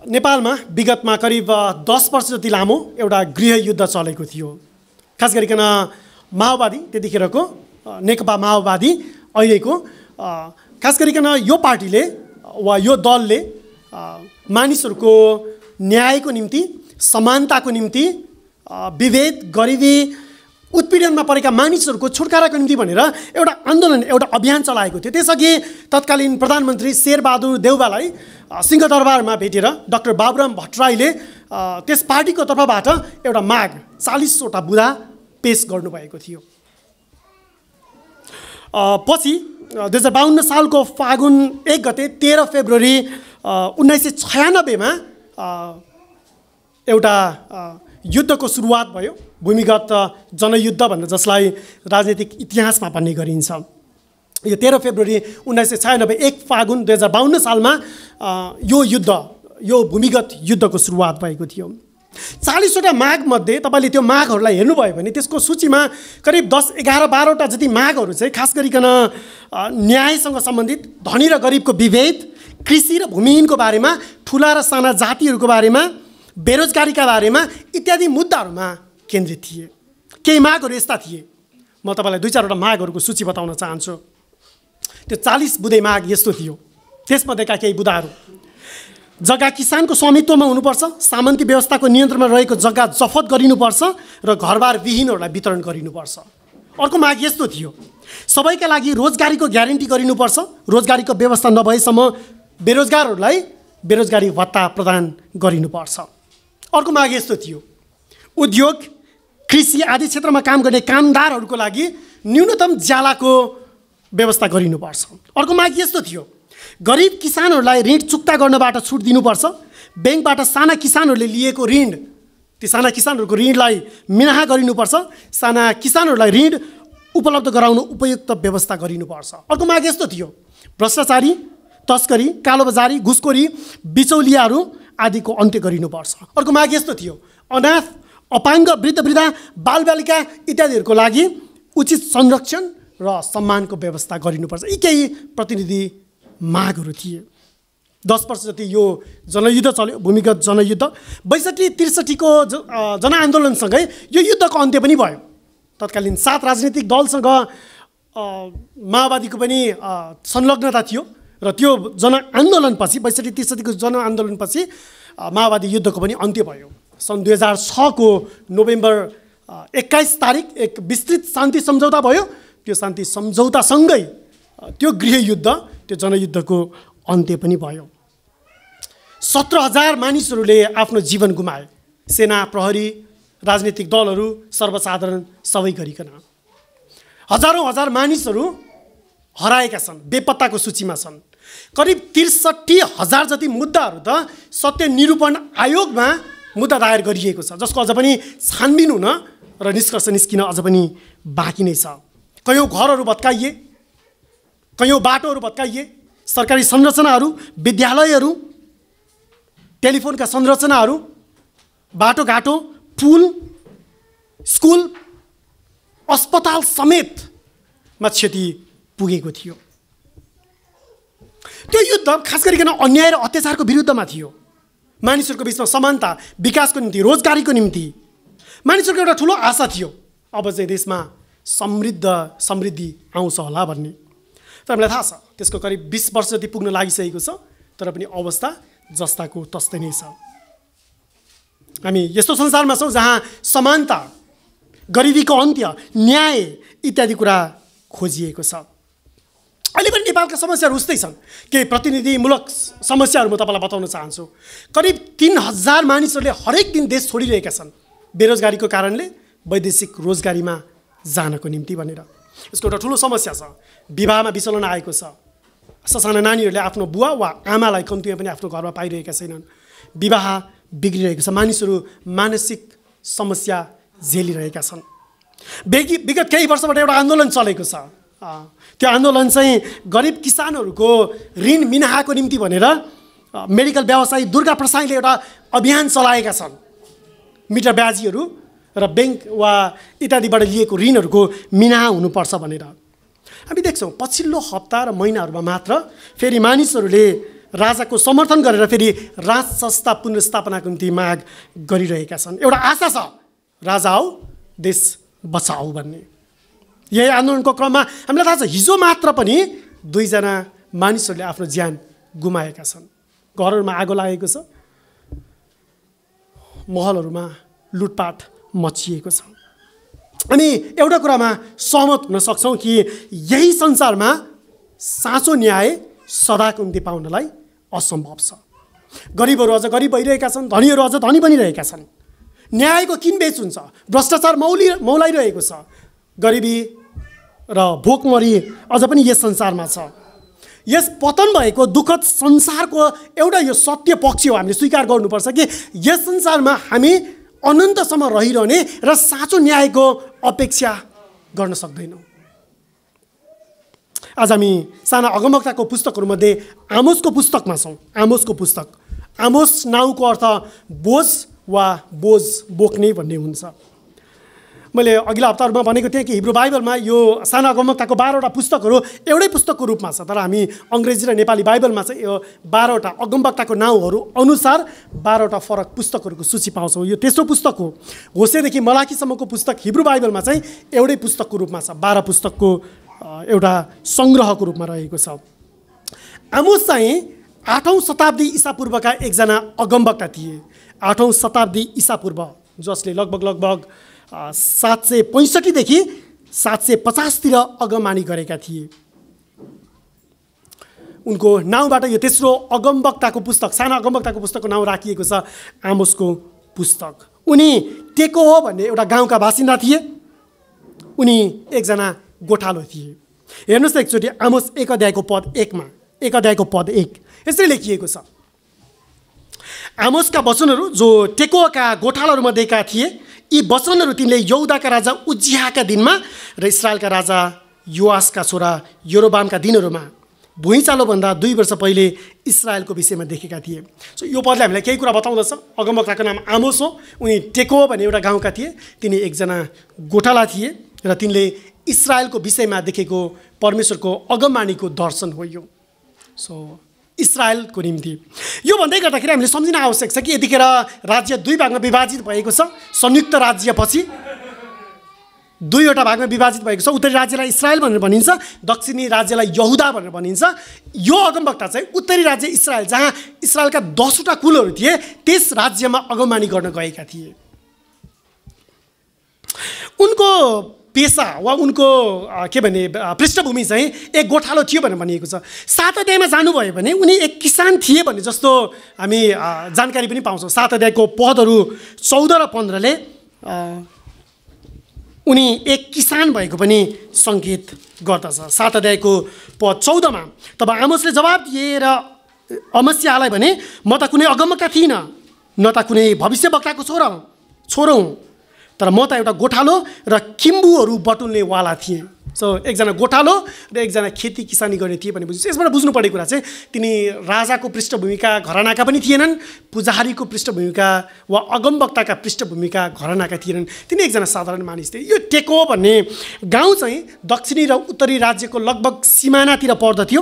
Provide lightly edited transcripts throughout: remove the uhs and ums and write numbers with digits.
नेपालमा विगतमा करिब 10 वर्ष जति लामो एउटा गृहयुद्ध चलेको थियो। खास गरिकन माओवादी, त्यतिखेरको नेकपा माओवादी, अहिलेको खास गरिकन यो पार्टीले वा यो दलले मानिसहरूको न्यायको निम्ति, समानताको निम्ति, विभेद, गरिबी, उत्पीडनमा परेका मानिसहरूको छुटकाराको निम्ति भनेर एउटा आन्दोलन, एउटा अभियान चलाएको थियो। त्यसअघि तत्कालीन प्रधानमन्त्री शेरबहादुर देउवालाई सिंहदरबारमा भेटेर डाक्टर बाबुराम भट्टराईले त्यस पार्टीको तर्फबाट एउटा माग 40 वटा बुँदा पेश गर्नुभएको थियो। पछि 2052 सालको फागुन 1 गते 13 फेब्रुअरी 1996 मा एउटा युद्धको सुरुवात भयो। भूमिगत जनयुद्ध भनेर जसलाई राजनीतिक इतिहासमा भन्ने गरिन्छ। यो 13 फेब्रुअरी 1996 1 फागुन 2052 सालमा यो युद्ध, यो भूमिगत युद्धको सुरुवात भएको थियो। 40 वटा मागमध्ये तपाईँले त्यो मागहरूलाई हेर्नुभयो भने त्यसको सूचीमा करिब 10, 11, 12 वटा जति मागहरू चाहिँ खास गरिकन न्यायसँग सम्बन्धित, धनी र गरिबको विभेद, कृषि र भूमिहीनको बारेमा, ठुला र साना जातिहरूको बारेमा, बेरोजगारीका बारेमा इत्यादि मुद्दाहरूमा केन्द्रित थिए। केही मागहरू यस्ता थिए, म तपाईँलाई 2-4 वटा मागहरूको सूची बताउन चाहन्छु। त्यो 40 बुँदे माग यस्तो थियो। त्यसमध्येका केही बुँदाहरू: जग्गा किसानको स्वामित्वमा हुनुपर्छ, सामन्ती व्यवस्थाको नियन्त्रणमा रहेको जग्गा जफत गरिनुपर्छ र घरबार विहीनहरूलाई वितरण गरिनुपर्छ। अर्को माग यस्तो थियो: सबैका लागि रोजगारीको ग्यारेन्टी गरिनुपर्छ, रोजगारीको व्यवस्था नभएसम्म बेरोजगारहरूलाई बेरोजगारी भत्ता प्रदान गरिनुपर्छ। अर्को माग यस्तो थियो: उद्योग, कृषि आदि क्षेत्रमा काम गर्ने कामदारहरूको लागि न्यूनतम ज्यालाको व्यवस्था गरिनुपर्छ। अर्को माग यस्तो थियो: गरिब किसानहरूलाई ऋण चुक्ता गर्नबाट छुट दिनुपर्छ, ब्याङ्कबाट साना किसानहरूले लिएको ऋण, ती साना किसानहरूको ऋणलाई मिनाहा गरिनुपर्छ, साना किसानहरूलाई ऋण उपलब्ध गराउन उपयुक्त व्यवस्था गरिनुपर्छ। अर्को माग यस्तो थियो: भ्रष्टाचारी, तस्करी, कालोबजारी, घुसखोरी, बिचौलियाहरू आदिको अन्त्य गरिनुपर्छ। अर्को माग यस्तो थियो: अनाथ, अपाङ्ग, वृद्ध, बालबालिका इत्यादिहरूको लागि उचित संरक्षण र सम्मानको व्यवस्था गरिनुपर्छ। यी केही प्रतिनिधि मागहरू थिए। 10 वर्ष जति यो जनयुद्ध चल्यो, भूमिगत जनयुद्ध। 62-63 को जनआन्दोलनसँगै यो युद्धको अन्त्य पनि भयो। तत्कालीन 7 राजनीतिक दलसँग माओवादीको पनि संलग्नता थियो र त्यो जनआन्दोलनपछि, 62-63 को जनआन्दोलनपछि माओवादी युद्धको पनि अन्त्य भयो। सन् 2006 को नोभेम्बर 21 तारिक एक विस्तृत शान्ति सम्झौता भयो। त्यो शान्ति सम्झौतासँगै त्यो गृहयुद्ध, त्यो जनयुद्धको अन्त्य पनि भयो। 17,000 मानिसहरूले आफ्नो जीवन गुमाए। सेना, प्रहरी, राजनीतिक दलहरू, सर्वसाधारण सबै गरिकन हजार मानिसहरू हराएका छन्, बेपत्ताको सूचीमा छन्। करिब 63,000 जति मुद्दाहरू त सत्य निरूपण आयोगमा मुद्दा दायर गरिएको छ, जसको अझ पनि छानबिन हुन र निष्कर्ष निस्किन अझ पनि बाँकी नै छ। कयौँ घरहरू भत्काइए, कयौँ बाटोहरू भत्काइए, सरकारी संरचनाहरू, विद्यालयहरू, टेलिफोनका संरचनाहरू, बाटोघाटो, पुल, स्कुल, अस्पताल समेतमा क्षति पुगेको थियो। त्यो युद्ध खास गरिकन अन्याय र अत्याचारको विरुद्धमा थियो। मानिसहरूको बिचमा समानता, विकासको निम्ति, रोजगारीको निम्ति मानिसहरूको एउटा ठुलो आशा थियो, अब चाहिँ देशमा समृद्धि आउँछ होला भन्ने। तर हामीलाई थाहा छ त्यसको करिब 20 वर्ष जति पुग्न लागिसकेको छ, तर पनि अवस्था जस्ताको तस्तै नै छ। हामी यस्तो संसारमा छौँ जहाँ समानता, गरिबीको अन्त्य, न्याय इत्यादि कुरा खोजिएको छ। अहिले पनि नेपालका समस्याहरू उस्तै छन्। केही प्रतिनिधिमूलक समस्याहरू म तपाईँलाई बताउन चाहन्छु। करिब 3,000 मानिसहरूले हरेक दिन देश छोडिरहेका छन् बेरोजगारीको कारणले, वैदेशिक रोजगारीमा जानको निम्ति भनेर। यसको एउटा ठुलो समस्या छ। विवाहमा विचलन आएको छ। ससाना नानीहरूले आफ्नो बुवा वा आमालाई कम्तीमा पनि आफ्नो घरमा पाइरहेका छैनन्। विवाह बिग्रिरहेको छ। मानिसहरू मानसिक समस्या झेलिरहेका छन्। विगत केही वर्षबाट एउटा आन्दोलन चलेको छ। त्यो आन्दोलन चाहिँ गरिब किसानहरूको ऋण मिनाहाको निम्ति भनेर मेडिकल व्यवसायी दुर्गा प्रसाईले एउटा अभियान चलाएका छन्। मिटर ब्याजीहरू र ब्याङ्क वा इत्यादिबाट लिएको ऋणहरूको मिनाहा हुनुपर्छ भनेर। हामी देख्छौँ पछिल्लो हप्ता र महिनाहरूमा मात्र फेरि मानिसहरूले राजाको समर्थन गरेर फेरि राज संस्था पुनर्स्थापनाको निम्ति माग गरिरहेका छन्। एउटा आशा छ, राजा आऊ देश बचाऊ भन्ने। यही आन्दोलनको क्रममा हामीलाई थाहा छ, हिजो मात्र पनि 2 जना मानिसहरूले आफ्नो ज्यान गुमाएका छन्। घरहरूमा आगो लागेको छ, महलहरूमा लुटपाट मचिएको छ। हामी एउटा कुरामा सहमत हुन सक्छौँ कि यही संसारमा साँचो न्याय सदाको निम्ति पाउनलाई असम्भव छ। गरिबहरू अझ गरिब भइरहेका छन्, धनीहरू अझ धनी बनिरहेका छन्। न्यायको किनबेच हुन्छ, भ्रष्टाचार मौलाइरहेको छ। गरिबी र भोकमरी अझ पनि यस संसारमा छ। यस पतन भएको दुःखद संसारको एउटा यो सत्य पक्ष हो, हामीले स्वीकार गर्नुपर्छ कि यस संसारमा हामी अनन्तसम्म रहिरहने र साँचो न्यायको अपेक्षा गर्न सक्दैनौँ। आज हामी साना अगमवक्ताको पुस्तकहरूमध्ये आमोसको पुस्तकमा छौँ। आमोसको पुस्तक, आमोस नाउँको अर्थ बोझ वा बोझ बोक्ने भन्ने हुन्छ। मैले अघिल्ला हप्ताहरूमा भनेको थिएँ कि हिब्रू बाइबलमा यो साना अगमवक्ताको 12वटा पुस्तकहरू एउटै पुस्तकको रूपमा छ, तर हामी अङ्ग्रेजी र नेपाली बाइबलमा चाहिँ यो 12वटा अगमवक्ताको नाउँहरू अनुसार 12वटा फरक पुस्तकहरूको सूची पाउँछौँ। यो तेस्रो पुस्तक हो। होसेदेखि मलाकीसम्मको पुस्तक हिब्रू बाइबलमा चाहिँ एउटै पुस्तकको रूपमा छ, 12 पुस्तकको एउटा सङ्ग्रहको रूपमा रहेको छ। आमोस चाहिँ 8औं शताब्दी ईसापूर्वका एकजना अगमवक्ता थिए। 8औं शताब्दी ईसापूर्व, जसले लगभग 765 देखि 750 तिर अगमवाणी गरेका थिए। उनको नाउँबाट यो तेस्रो अगमवक्ताको पुस्तक, साना अगमवक्ताको पुस्तकको नाउँ राखिएको छ आमोसको पुस्तक। उनी टेकोह भन्ने एउटा गाउँका बासिन्दा थिए। उनी एकजना गोठालो थिए। हेर्नुहोस् त एकचोटि आमोस 1 अध्यायको पद 1मा, 1 अध्यायको पद 1 यसरी लेखिएको छ। आमोसका वचनहरू जो टेकोहका गोठालाहरूमध्येका थिए, यी वचनहरू तिनले यहुदाका राजा उज्जियाका दिनमा र इस्राएलका राजा योआसका छोरा यरोबामका दिनहरूमा भुइँचालोभन्दा 2 वर्ष पहिले इस्राएलको विषयमा देखेका थिए। सो यो पदले हामीलाई केही कुरा बताउँदछ। अगमवक्ताको नाम आमोस हो। उनी टेकोह भन्ने एउटा गाउँका थिए। तिनी एकजना गोठाला थिए र तिनले इस्राएलको विषयमा देखेको परमेश्वरको अगमवाणीको दर्शन हो यो। सो इस्राएलको निम्ति यो भन्दै गर्दाखेरि हामीले सम्झिन आवश्यक छ कि यतिखेर राज्य 2 भागमा विभाजित भएको छ। संयुक्त राज्यपछि 2वटा भागमा विभाजित भएको छ। उत्तरी राज्यलाई इस्राएल भनेर भनिन्छ, दक्षिणी राज्यलाई यहुदा भनेर भनिन्छ। यो अगमवक्ता चाहिँ उत्तरी राज्य इस्राएल, जहाँ इस्राएलका 10वटा कुलहरू थिए, त्यस राज्यमा अगमवाणी गर्न गएका थिए। उनको पेसा वा उनको के भने पृष्ठभूमि चाहिँ एक गोठालो थियो भनेर भनिएको छ। 7 अध्यायमा जानुभयो भने उनी एक किसान थिए भन्ने जस्तो हामी जानकारी पनि पाउँछौँ। 7 अध्यायको पदहरू 14 र 15ले उनी एक किसान भएको पनि सङ्केत गर्दछ। 7 अध्यायको पद 14मा तब आमोसले जवाब दिएर अमस्यालाई भने, म त कुनै अगमवक्ता थिइनँ, न त कुनै भविष्यवक्ताको छोरो हुँ, तर म त एउटा गोठालो र किम्बुहरू बटुल्नेवाला थिएँ। सो एकजना गोठालो र एकजना खेती किसानी गर्ने थिए भने बुझ्छु। यसबाट बुझ्नुपर्ने कुरा चाहिँ तिनी राजाको पृष्ठभूमिका घरानाका पनि थिएनन्, पुजारीको पृष्ठभूमिका वा अगमवक्ताका पृष्ठभूमिका घरानाका थिएनन्। तिनी एकजना साधारण मानिस थिए। यो टेकोह भन्ने गाउँ चाहिँ दक्षिणी र उत्तरी राज्यको लगभग सिमानातिर पर्दथ्यो।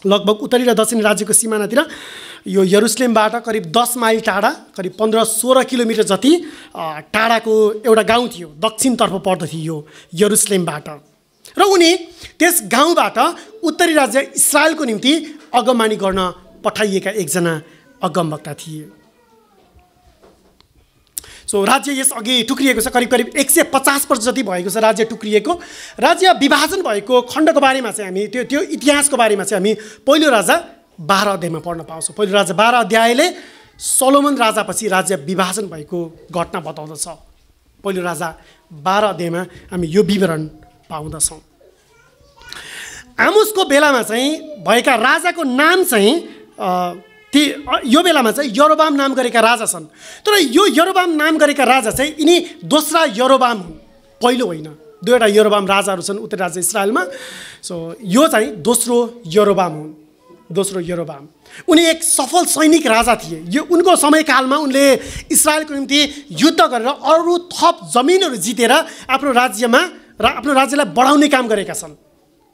लगभग उत्तरी र दक्षिणी राज्यको सिमानातिर यो यरुसलेमबाट करिब 10 माइल टाढा, करिब 15-16 किलोमिटर जति टाढाको एउटा गाउँ थियो। दक्षिणतर्फ पर्दथ्यो यो यरुसलेमबाट। र उनी त्यस गाउँबाट उत्तरी राज्य इस्राएलको निम्ति अगमवाणी गर्न पठाइएका एकजना अगमवक्ता थिए। सो राज्य यसअघि टुक्रिएको छ। करिब 150 वर्ष जति भएको छ राज्य टुक्रिएको। राज्य विभाजन भएको खण्डको बारेमा चाहिँ हामी त्यो इतिहासको बारेमा चाहिँ हामी पहिलो राजा 12 अध्यायमा पढ्न पाउँछौँ। पहिलो राजा 12 अध्यायले सोलोमन राजापछि राज्य विभाजन भएको घटना बताउँदछ। पहिलो राजा 12 अध्यायमा हामी यो विवरण पाउँदछौँ। आमोसको बेलामा चाहिँ भएका राजाको नाम चाहिँ यो बेलामा चाहिँ यरोबाम नाम गरेका राजा छन्। तर यो यरोबाम नाम गरेका राजा चाहिँ यिनी दोस्रा यरोबाम हुन्, पहिलो होइन। 2वटा यरोबाम राजाहरू छन् उत्तरी राज्य इस्राएलमा। सो यो चाहिँ दोस्रो यरोबाम हुन्, दोस्रो यरोबाम। उनी एक सफल सैनिक राजा थिए। यो उनको समयकालमा उनले इस्राएलको निम्ति युद्ध गरेर अरू थप जमिनहरू जितेर आफ्नो राज्यलाई बढाउने काम गरेका छन्।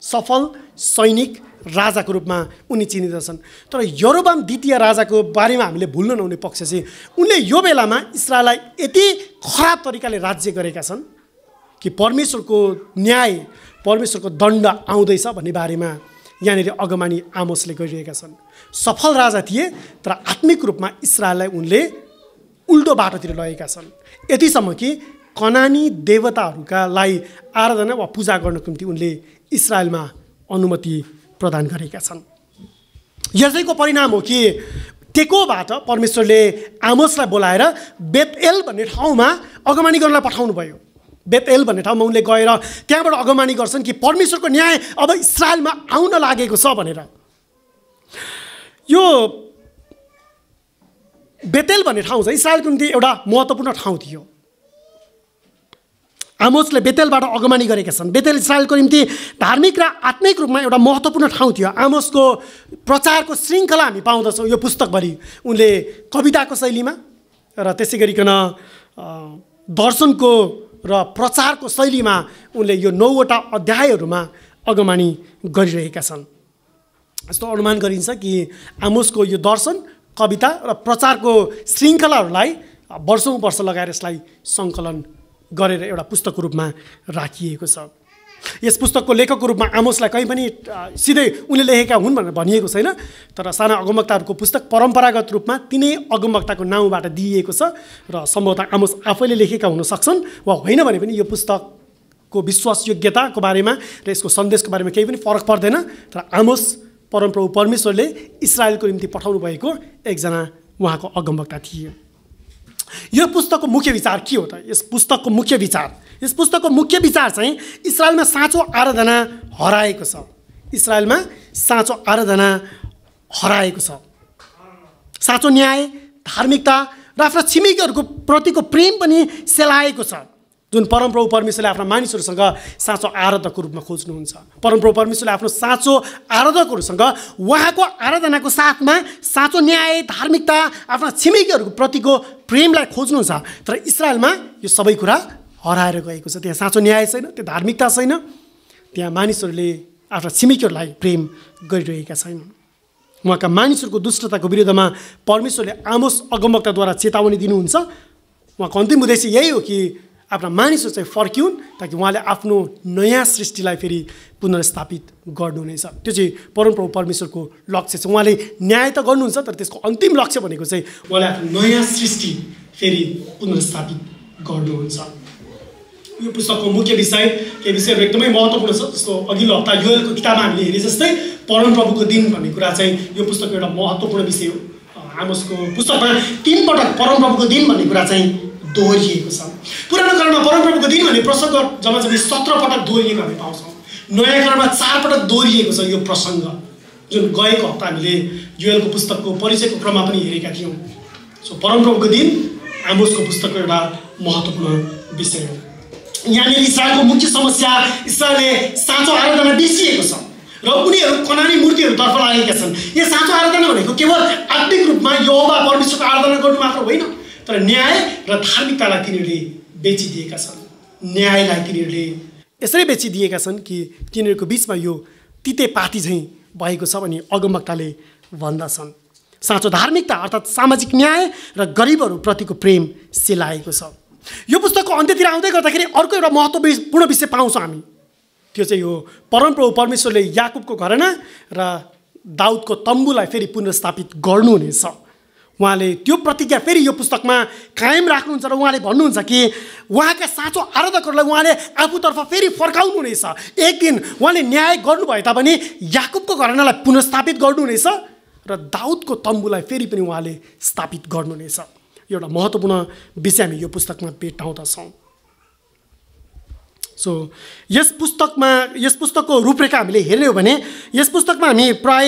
सफल सैनिक राजाको रूपमा उनी चिनिँदछन्। तर यरोबाम द्वितीय राजाको बारेमा हामीले भुल्न नहुने पक्ष चाहिँ उनले यो बेलामा इस्राएललाई यति खराब तरिकाले राज्य गरेका छन् कि परमेश्वरको न्याय, परमेश्वरको दण्ड आउँदैछ भन्ने बारेमा यहाँनिर अगमनी आमोसले गरिरहेका छन्। सफल राजा थिए तर आत्मिक रूपमा इस्राएललाई उनले उल्टो बाटोतिर लगेका छन्, यतिसम्म कि कनानी देवताहरूलाई आराधना वा पूजा गर्नको निम्ति उनले इस्राएलमा अनुमति प्रदान गरेका छन्। यसैको परिणाम हो कि टेकोबाट परमेश्वरले आमोसलाई बोलाएर बेतएल भन्ने ठाउँमा अगमनी गर्नलाई पठाउनु भयो। बेतएल भन्ने ठाउँमा उनले गएर त्यहाँबाट अगमनी गर्छन् कि परमेश्वरको न्याय अब इस्राएलमा आउन लागेको छ भनेर। यो बेतेल भन्ने ठाउँ चाहिँ इस्राएलको निम्ति एउटा महत्त्वपूर्ण ठाउँ थियो। आमोसले बेतेलबाट अगमनी गरेका छन्। बेतेल इस्राएलको निम्ति धार्मिक र आत्मिक रूपमा एउटा महत्त्वपूर्ण ठाउँ थियो। आमोसको प्रचारको श्रृङ्खला हामी पाउँदछौँ यो पुस्तकभरि। उनले कविताको शैलीमा र त्यसै गरिकन दर्शनको र प्रचारको शैलीमा उनले यो 9वटा अध्यायहरूमा अगमनी गरिरहेका छन्। यस्तो अनुमान गरिन्छ कि आमोसको यो दर्शन, कविता र प्रचारको श्रृङ्खलाहरूलाई वर्षौँ वर्ष लगाएर यसलाई सङ्कलन गरेर एउटा पुस्तकको रूपमा राखिएको छ। यस पुस्तकको लेखकको रूपमा आमोसलाई कहीँ पनि सिधै उनले लेखेका हुन् भनेर भनिएको छैन, तर साना अगमवक्ताहरूको पुस्तक परम्परागत रूपमा तिनै अगमवक्ताको नाउँबाट दिइएको छ र सम्भवतः आमोस आफैले लेखेका हुन सक्छन् वा होइन भने पनि यो पुस्तकको विश्वासयोग्यताको बारेमा र यसको सन्देशको बारेमा केही पनि फरक पर्दैन। तर आमोस परमप्रभु परमेश्वरले इस्राएलको निम्ति पठाउनु भएको एकजना उहाँको अगमवक्ता थिए। यो पुस्तकको मुख्य विचार के हो त? यस पुस्तकको मुख्य विचार चाहिँ इस्राएलमा साँचो आराधना हराएको छ। इस्राएलमा साँचो आराधना हराएको छ। साँचो न्याय, धार्मिकता र आफ्ना छिमेकीहरूको प्रतिको प्रेम पनि सेलाएको छ, जुन परमप्रभु परमेश्वरले आफ्ना मानिसहरूसँग साँचो आराधकको रूपमा खोज्नुहुन्छ। परमप्रभु परमेश्वरले आफ्नो साँचो आराधकहरूसँग उहाँको आराधनाको साथमा साँचो न्याय, धार्मिकता, आफ्ना छिमेकीहरूको प्रतिको प्रेमलाई खोज्नुहुन्छ। तर इस्राएलमा यो सबै कुरा हराएर गएको छ। त्यहाँ साँचो न्याय छैन, त्यो धार्मिकता छैन, त्यहाँ मानिसहरूले आफ्ना छिमेकीहरूलाई प्रेम गरिरहेका छैनन्। उहाँका मानिसहरूको दुष्टताको विरुद्धमा परमेश्वरले आमोस अगमवक्ताद्वारा चेतावनी दिनुहुन्छ। उहाँको अन्तिम उद्देश्य यही हो कि आफ्ना मानिसहरू चाहिँ फर्किउन्, ताकि उहाँले आफ्नो नयाँ सृष्टिलाई फेरि पुनर्स्थापित गर्नुहुनेछ। त्यो चाहिँ परमप्रभु परमेश्वरको लक्ष्य छ। उहाँले न्याय त गर्नुहुन्छ, तर त्यसको अन्तिम लक्ष्य भनेको चाहिँ उहाँले आफ्नो नयाँ सृष्टि फेरि पुनर्स्थापित गर्नुहुन्छ। यो पुस्तकको मुख्य विषय, केही विषयहरू एकदमै महत्त्वपूर्ण छ। जस्तो अघिल्लो हप्ता योएलको किताबमा हामीले हेरे जस्तै परमप्रभुको दिन भन्ने कुरा चाहिँ यो पुस्तकको एउटा महत्त्वपूर्ण विषय हो। आमोसको पुस्तकमा 3 पटक परमप्रभुको दिन भन्ने कुरा चाहिँ दोहोरिएको छ। पुरानो कालमा परमप्रभुको दिन भन्ने प्रसङ्ग जम्मा 17 पटक दोहोरिएको हामी पाउँछौँ। नयाँ कालमा 4 पटक दोहोरिएको छ यो प्रसङ्ग, जुन गएको हप्ता हामीले योएलको पुस्तकको परिचयको क्रममा पनि हेरेका थियौँ। सो परमप्रभुको दिन आमोसको पुस्तकको एउटा महत्त्वपूर्ण विषय हो। यहाँनिर इस्राएलको मुख्य समस्या, इस्राएलले साँचो आराधना बिर्सिएको छ र उनीहरू कनानी मूर्तिहरूतर्फ लागेका छन्। यो साँचो आराधना भनेको केवल आत्मिक रूपमा यहोवा परमेश्वरको आराधना गर्नु मात्र होइन, तर न्याय र धार्मिकतालाई तिनीहरूले बेचिदिएका छन्। न्यायलाई तिनीहरूले यसरी बेचिदिएका छन् कि तिनीहरूको बिचमा यो तितेपाती चाहिँ भएको छ भनी अगमवक्ताले भन्दछन्। साँचो धार्मिकता अर्थात् सामाजिक न्याय र गरिबहरूप्रतिको प्रेम सेलाएको छ। यो पुस्तकको अन्त्यतिर आउँदै गर्दाखेरि अर्को एउटा महत्त्वपूर्ण विषय पाउँछौँ हामी। त्यो चाहिँ यो परमप्रभु परमेश्वरले याकुबको घराना र दाउदको तम्बुलाई फेरि पुनर्स्थापित गर्नुहुनेछ। उहाँले त्यो प्रतिज्ञा फेरि यो पुस्तकमा कायम राख्नुहुन्छ र उहाँले भन्नुहुन्छ कि उहाँका साँचो आराधकहरूलाई उहाँले आफूतर्फ फेरि फर्काउनुहुनेछ। एक दिन उहाँले न्याय गर्नुभए तापनि याकुबको घरानालाई पुनर्स्थापित गर्नुहुनेछ र दाउदको तम्बुलाई फेरि पनि उहाँले स्थापित गर्नुहुनेछ। एउटा महत्त्वपूर्ण विषय हामी यो पुस्तकमा भेट्टाउँदछौँ। सो यस पुस्तकको रूपरेखा हामीले हेर्ने हो भने यस पुस्तकमा हामी प्राय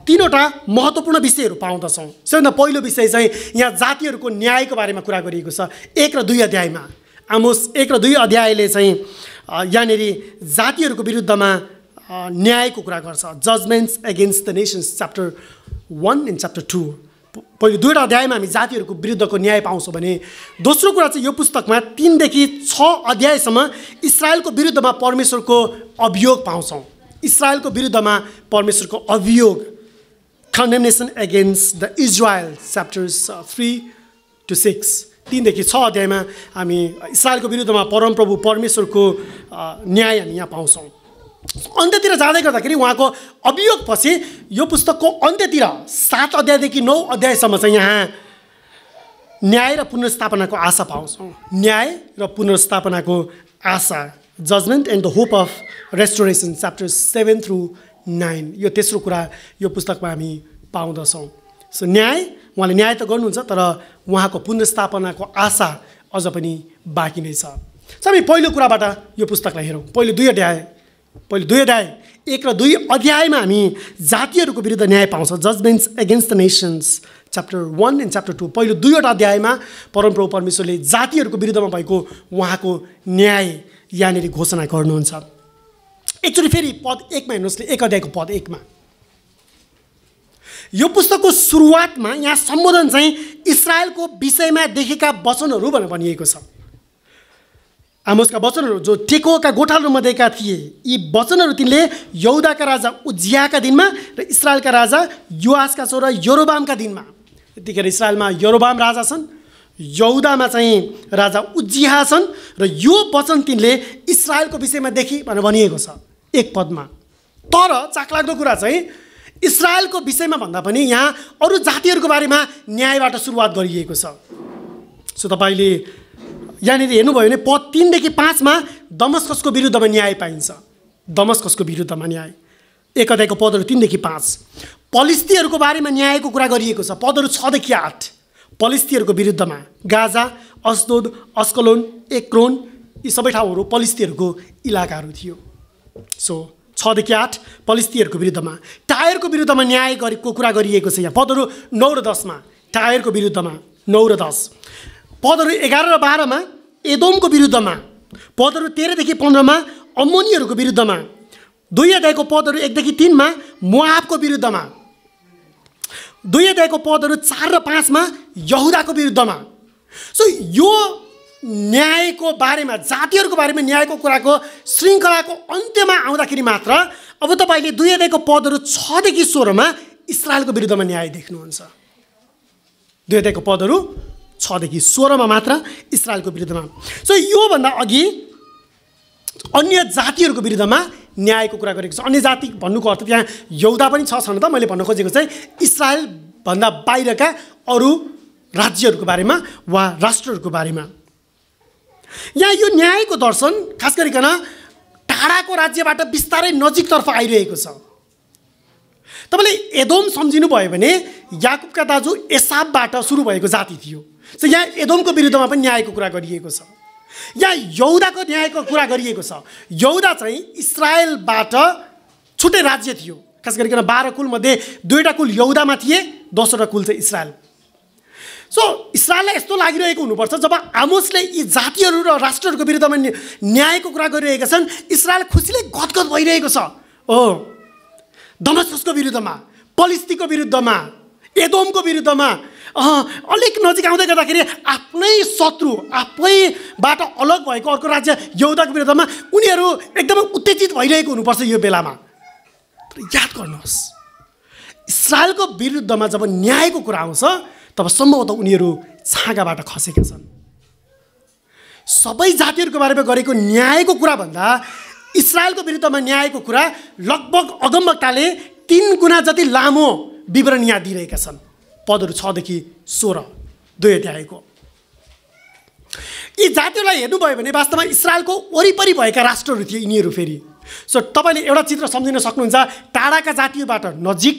3वटा महत्त्वपूर्ण विषयहरू पाउँदछौँ। सबैभन्दा पहिलो विषय चाहिँ यहाँ जातिहरूको न्यायको बारेमा कुरा गरिएको छ 1 र 2 अध्यायमा। आमोस 1 र 2 अध्यायले चाहिँ यहाँनिर जातिहरूको विरुद्धमा न्यायको कुरा गर्छ। Judgements against the nations chapter 1 and chapter 2। पहिलो 2वटा अध्यायमा हामी जातिहरूको विरुद्धको न्याय पाउँछौँ भने दोस्रो कुरा चाहिँ यो पुस्तकमा 3 देखि 6 अध्यायसम्म इस्राएलको विरुद्धमा परमेश्वरको अभियोग पाउँछौँ। इस्रायलको विरुद्धमा परमेश्वरको अभियोग, condemnation against the Israel, chapters 3 to 6, 3 देखि 6 अध्यायमा हामी इस्रायलको विरुद्धमा परमप्रभु परमेश्वरको न्याय हामी यहाँ पाउँछौँ। अन्त्यतिर जाँदै गर्दाखेरि उहाँको अभियोगपछि यो पुस्तकको अन्त्यतिर 7 अध्यायदेखि 9 अध्यायसम्म चाहिँ यहाँ न्याय र पुनर्स्थापनाको आशा पाउँछौँ। न्याय र पुनर्स्थापनाको आशा, judgement and the hope of restoration, chapters 7 through 9, यो तेस्रो कुरा यो पुस्तकमा हामी पाउँदछौँ। सो न्याय, उहाँले न्याय त गर्नुहुन्छ, तर उहाँको पुनर्स्थापनाको आशा अझ पनि बाँकी नै छ। हामी पहिलो कुराबाट यो पुस्तकलाई हेरौँ। पहिलो 2 अध्याय 1 र 2 अध्यायमा हामी जातिहरूको विरुद्ध न्याय पाउँछौँ। Judgements against the nations, chapter 1 and chapter 2। पहिलो 2वटा अध्यायमा परमप्रभु परमेश्वरले जातिहरूको विरुद्धमा भएको उहाँको न्याय यहाँनिर घोषणा गर्नुहुन्छ। एकचोटि फेरि पद 1 मा हेर्नुहोस्, 1 अध्यायको पद 1 मा यो पुस्तकको सुरुवातमा यहाँ सम्बोधन चाहिँ इस्रायलको विषयमा देखेका वचनहरू भनेर भनिएको छ। आमोसका वचनहरू जो टेकोका गोठालाहरूमा दिएका थिए, यी वचनहरू तिनले यहुदाका राजा उज्जियाका दिनमा र इस्रायलका राजा योआसका छोरा यरोबामका दिनमा। यतिखेर इस्रायलमा यरोबाम राजा छन्, यहुदामा चाहिँ राजा उज्जिया छन्, र यो वचन तिनले इस्रायलको विषयमा देखि भनेर भनिएको छ 1 पदमा। तर चाखलाग्दो कुरा चाहिँ इस्रायलको विषयमा भन्दा पनि यहाँ अरू जातिहरूको बारेमा न्यायबाट सुरुवात गरिएको छ। सो तपाईँले यहाँनिर हेर्नुभयो भने पद 3 देखि 5 मा दमस्कसको विरुद्धमा न्याय पाइन्छ। दमस्कसको विरुद्धमा न्याय 1 अध्यायको पदहरू 3 देखि 5। पलिस्तीहरूको बारेमा न्यायको कुरा गरिएको छ, पदहरू 6 देखि 8। पलिस्तीहरूको विरुद्धमा गाजा, अस्दोद, अस्कलोन, एक्रोन, यी सबै ठाउँहरू पलिस्तीहरूको इलाकाहरू थियो। सो 6 देखि 8 पलिस्तीहरूको विरुद्धमा। टायरको विरुद्धमा न्याय गरेको कुरा गरिएको छ यहाँ पदहरू 9 र 10 मा। टायरको विरुद्धमा 9 र 10। पदहरू 11 र 12 मा एदोमको विरुद्धमा। पदहरू 13 देखि 15 मा अम्मोनीहरूको विरुद्धमा। 2 अध्यायको पदहरू 1 देखि 3 मा मोआबको विरुद्धमा। 2 अध्यायको पदहरू 4 र 5 मा यहुदाको विरुद्धमा। सो यो न्यायको बारेमा, जातिहरूको बारेमा न्यायको कुराको श्रृङ्खलाको अन्त्यमा आउँदाखेरि मात्र अब तपाईँले 2 अध्यायको पदहरू 6 देखि 16 मा इस्रायलको विरुद्धमा न्याय देख्नुहुन्छ। 2 अध्यायको पदहरू 6 देखि 16 मा मात्र इस्रायलको विरुद्धमा। सो योभन्दा अघि अन्य जातिहरूको विरुद्धमा न्यायको कुरा गरेको छ। अन्य जाति भन्नुको अर्थ त्यहाँ यहुदा पनि छ छन् त। मैले भन्न खोजेको चाहिँ इस्रायलभन्दा बाहिरका अरू राज्यहरूको बारेमा वा राष्ट्रहरूको बारेमा। यहाँ यो न्यायको दर्शन खास गरिकन टाढाको राज्यबाट बिस्तारै नजिकतर्फ आइरहेको छ। तपाईँले एदोम सम्झिनु भयो भने याकुबका दाजु एसावबाट सुरु भएको जाति थियो। सो यहाँ एदोमको विरुद्धमा पनि न्यायको कुरा गरिएको छ। यहाँ यहुदाको न्यायको कुरा गरिएको छ। यहुदा चाहिँ इस्रायलबाट छुट्टै राज्य थियो। खास गरिकन 12 कुलमध्ये 2वटा कुल यहुदामा थिए, दोस्रोटा कुल चाहिँ इस्रायल। सो इस्रायललाई यस्तो लागिरहेको हुनुपर्छ जब आमोसले यी जातिहरू र राष्ट्रहरूको विरुद्धमा न्यायको कुरा गरिरहेका छन्, इस्रायल खुसीले गदगद भइरहेको छ। दमस्कसको विरुद्धमा, पलिस्तीको विरुद्धमा, एदोमको विरुद्धमा, अलिक नजिक आउँदै गर्दाखेरि आफ्नै शत्रु, आफैबाट अलग भएको अर्को राज्य यहुदाको विरुद्धमा उनीहरू एकदमै उत्तेजित भइरहेको हुनुपर्छ यो बेलामा। तर याद गर्नुहोस्, इस्रायलको विरुद्धमा जब न्यायको कुरा आउँछ तब सम्भवतः उनीहरू छाँगाबाट खसेका छन्। सबै जातिहरूको बारेमा गरेको न्यायको कुरा भन्दा इस्रायलको विरुद्धमा न्यायको कुरा लगभग अगमवक्ताले 3 गुणा जति लामो विवरण यहाँ दिइरहेका छन्। पदहरू 6 देखि 16 2 अध्यायको। यी जातिहरूलाई हेर्नुभयो भने वास्तवमा इस्रायलको वरिपरि भएका राष्ट्रहरू थिए यिनीहरू फेरि। सो तपाईँले एउटा चित्र सम्झिन सक्नुहुन्छ, टाढाका जातिबाट नजिक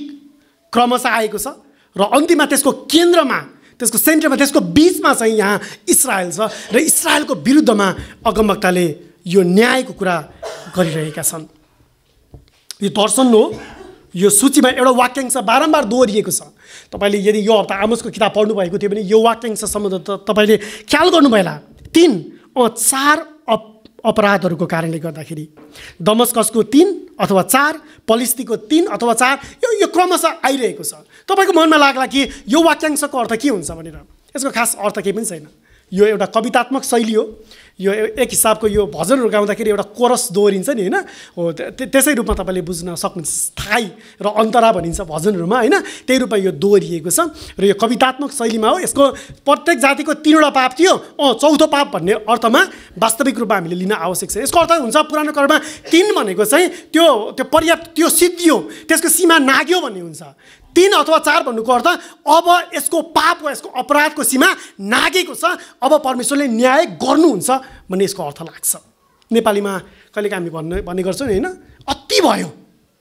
क्रमशः आएको छ र अन्तिममा त्यसको केन्द्रमा, त्यसको सेन्टरमा, त्यसको बीचमा चाहिँ यहाँ इस्रायल छ र इस्रायलको विरुद्धमा अगमवक्ताले यो न्यायको कुरा गरिरहेका छन्। यो दर्शन हो। यो सूचीमा एउटा वाक्यांश बारम्बार दोहोरिएको छ। तपाईँले यदि यो हप्ता आमोसको किताब पढ्नु भएको थियो भने यो वाक्यांशसम्म त तपाईँले ख्याल गर्नुभयो होला। 4 अपराधहरूको कारणले गर्दाखेरि दमस्कसको 3 अथवा 4, पलिस्तीको 3 अथवा 4, यो क्रमशः आइरहेको छ। तपाईँको मनमा लाग्ला कि यो वाक्यांशको अर्थ के हुन्छ भनेर। यसको खास अर्थ केही पनि छैन। यो एउटा कवितात्मक शैली हो। यो एक हिसाबको यो भजनहरू गाउँदाखेरि एउटा कोरस दोहोरिन्छ नि होइन हो, त्यसै रूपमा तपाईँले बुझ्न सक्नुहुन्छ। स्थायी र अन्तरा भनिन्छ भजनहरूमा होइन, त्यही रूपमा यो दोहोरिएको छ र यो कवितात्मक शैलीमा हो। यसको प्रत्येक जातिको 3वटा पाप थियो, चौथो पाप भन्ने अर्थमा वास्तविक रूपमा हामीले लिन आवश्यक छ। यसको अर्थ हुन्छ पुरानो करारमा 3 भनेको चाहिँ त्यो पर्याप्त, त्यो सिद्धियो, त्यसको सीमा नाग्यो भन्ने हुन्छ। 3 अथवा 4 भन्नुको अर्थ अब यसको पाप वा यसको अपराधको सीमा नागेको छ, अब परमेश्वरले न्याय गर्नुहुन्छ भन्ने यसको अर्थ लाग्छ। नेपालीमा कहिलेकाहीँ हामी भन्ने गर्छौँ नि होइन, अति भयो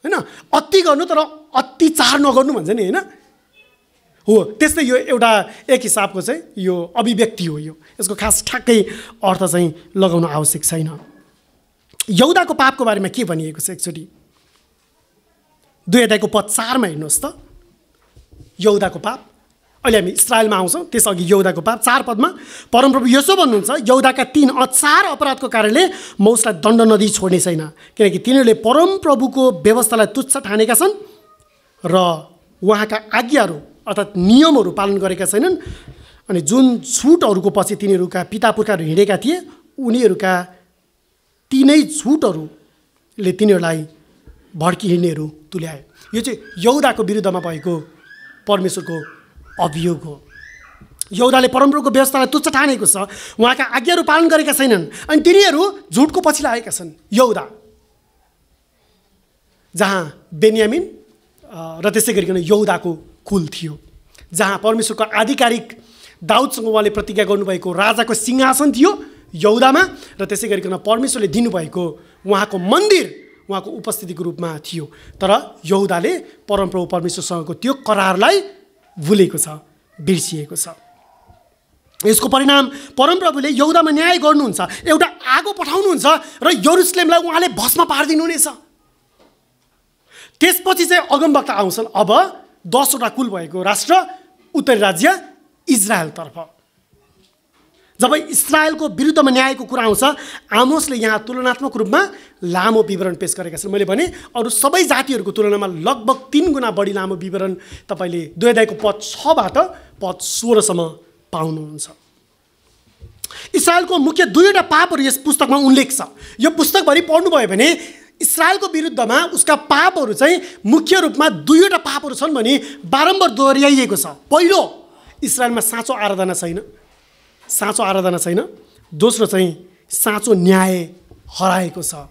होइन, अति गर्नु तर अत्याचार नगर्नु भन्छ नि होइन हो। त्यस्तै यो एउटा एक हिसाबको चाहिँ यो अभिव्यक्ति हो। यसको खास ठ्याक्कै अर्थ चाहिँ लगाउन आवश्यक छैन। यहुदाको पापको बारेमा के भनिएको छ एकचोटि 2 अध्यायको पद 4मा हेर्नुहोस् त। यहुदाको पाप, अहिले हामी इस्राएलमा आउँछौँ, त्यसअघि यहुदाको पाप 4 पदमा परमप्रभु यसो भन्नुहुन्छ, यहुदाका 3 अचार अपराधको कारणले म उसलाई दण्ड नदिई छोड्ने छैन, किनकि तिनीहरूले परमप्रभुको व्यवस्थालाई तुच्छ ठानेका छन् र उहाँका आज्ञाहरू अर्थात् नियमहरू पालन गरेका छैनन्। अनि जुन झुटहरूको पछि तिनीहरूका पितापुर्खाहरू हिँडेका थिए, उनीहरूका तीनै झुटहरूले तिनीहरूलाई भड्की हिँड्नेहरू तुल्याए। यो चाहिँ यहुदाको विरुद्धमा भएको परमेश्वरको अभियोग हो। यहुदाले परमप्रभुको व्यवस्थालाई तुच्छ ठानेको छ, उहाँका आज्ञाहरू पालन गरेका छैनन्, अनि तिनीहरू झुटको पछि लागेका छन्। यहुदा जहाँ बेन्यामिन र त्यसै गरिकन यहुदाको कुल थियो, जहाँ परमेश्वरको आधिकारिक दाउदसँग उहाँले प्रतिज्ञा गर्नुभएको राजाको सिंहासन थियो यहुदामा, र त्यसै गरिकन परमेश्वरले दिनुभएको उहाँको मन्दिर उहाँको उपस्थितिको रूपमा थियो। तर यहुदाले परमप्रभु परमेश्वरसँगको त्यो करारलाई भुलेको छ, बिर्सिएको छ। यसको परिणाम परमप्रभुले यहुदामा न्याय गर्नुहुन्छ, एउटा आगो पठाउनुहुन्छ र यरुसलेमलाई उहाँले भस्म पारिदिनुहुनेछ। त्यसपछि चाहिँ अगमवक्ता आउँछन्। अब 10वटा कुल भएको राष्ट्र उत्तरी राज्य इजरायलतर्फ। जब इस्रायलको विरुद्धमा न्यायको कुरा आउँछ, आमोसले यहाँ तुलनात्मक रूपमा लामो विवरण पेश गरेका छन्। मैले भने अरू सबै जातिहरूको तुलनामा लगभग 3 गुणा बढी लामो विवरण तपाईँले 2 अध्यायको पद 6बाट पद 16सम्म पाउनुहुन्छ। इस्रायलको मुख्य 2वटा पापहरू यस पुस्तकमा उल्लेख छ। यो पुस्तकभरि पढ्नुभयो भने इस्रायलको विरुद्धमा उसका पापहरू चाहिँ मुख्य रूपमा 2वटा पापहरू छन् भनी बारम्बार दोहोऱ्याइएको छ। पहिलो, इस्रायलमा साँचो आराधना छैन। दोस्रो चाहिँ साँचो न्याय हराएको छ,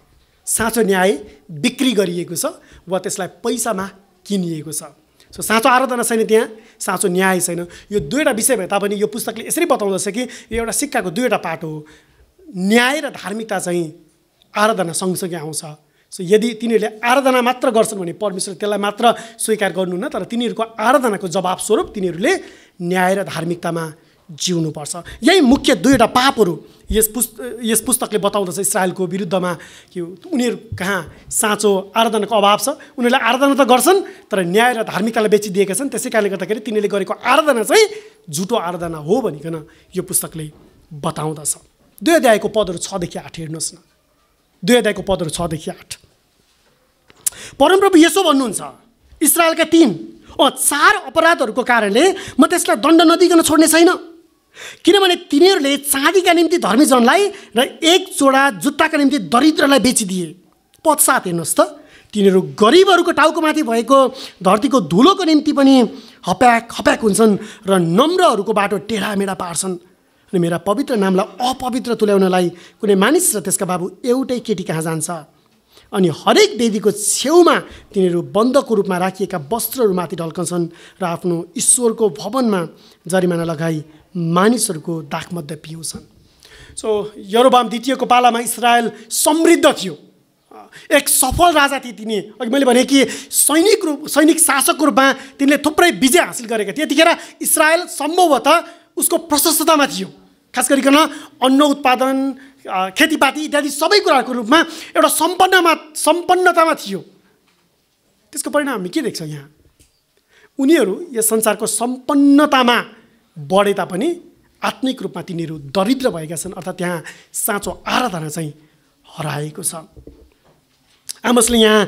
साँचो न्याय बिक्री गरिएको छ वा त्यसलाई पैसामा किनिएको छ। सो साँचो आराधना छैन, त्यहाँ साँचो न्याय छैन। यो 2वटा विषय भए तापनि यो पुस्तकले यसरी बताउँदछ कि यो एउटा सिक्काको 2वटा पाटो हो। न्याय र धार्मिकता चाहिँ आराधना सँगसँगै आउँछ। सो यदि तिनीहरूले आराधना मात्र गर्छन् भने परमेश्वर त्यसलाई मात्र स्वीकार गर्नुहुन्न, तर तिनीहरूको आराधनाको जवाब स्वरूप तिनीहरूले न्याय र धार्मिकतामा जिउनुपर्छ। यही मुख्य 2वटा पापहरू यस पुस्तकले बताउँदछ इस्रायलको विरुद्धमा कि उनीहरू कहाँ साँचो आराधनाको अभाव छ। उनीहरूले आराधना त गर्छन् तर न्याय र धार्मिकतालाई बेचिदिएका छन्। त्यसै कारणले गर्दाखेरि तिनीहरूले गरेको आराधना चाहिँ झुटो आराधना हो भनिकन यो पुस्तकले बताउँदछ। 2 अध्यायको पदहरू 6देखि 8 हेर्नुहोस् न। 2 अध्यायको पदहरू 6देखि 8। परमप्रभु यसो भन्नुहुन्छ, इस्रायलका 3 4 अपराधहरूको कारणले म त्यसलाई दण्ड नदिकन छोड्ने छैन, किनभने तिनीहरूले चाँदीका निम्ति धर्मीजनलाई र 1 जोडा जुत्ताका निम्ति दरिद्रलाई बेचिदिए। पद 7 हेर्नुहोस् त। तिनीहरू गरिबहरूको टाउकोमाथि भएको धरतीको धुलोको निम्ति पनि हप्याक हुन्छन् र नम्रहरूको बाटो टेढामेढा पार्छन्। अनि मेरा पवित्र नामलाई अपवित्र तुल्याउनलाई कुनै मानिस र त्यसका बाबु एउटै केटी कहाँ जान्छ। अनि हरेक वेदीको छेउमा तिनीहरू बन्दको रूपमा राखिएका वस्त्रहरूमाथि ढल्कन्छन् र आफ्नो ईश्वरको भवनमा जरिमाना लगाई मानिसहरूको दाखमध्य पिउँछन्। सो यरोबाम द्वितीयको पालामा इस्रायल समृद्ध थियो, एक सफल राजा थिए तिनी। अघि मैले भने कि सैनिक शासकको रूपमा तिनले थुप्रै विजय हासिल गरेका थिए। यतिखेर इस्रायल सम्भवतः उसको प्रशस्ततामा थियो, खास गरिकन अन्न उत्पादन, खेतीपाती इत्यादि सबै कुराहरूको रूपमा एउटा सम्पन्नतामा थियो। त्यसको परिणाम हामी के देख्छौँ यहाँ? उनीहरू यस संसारको सम्पन्नतामा बढे तापनि आत्मिक रूपमा तिनीहरू दरिद्र भएका छन्, अर्थात् त्यहाँ साँचो आराधना चाहिँ हराएको छ। आमोसले यहाँ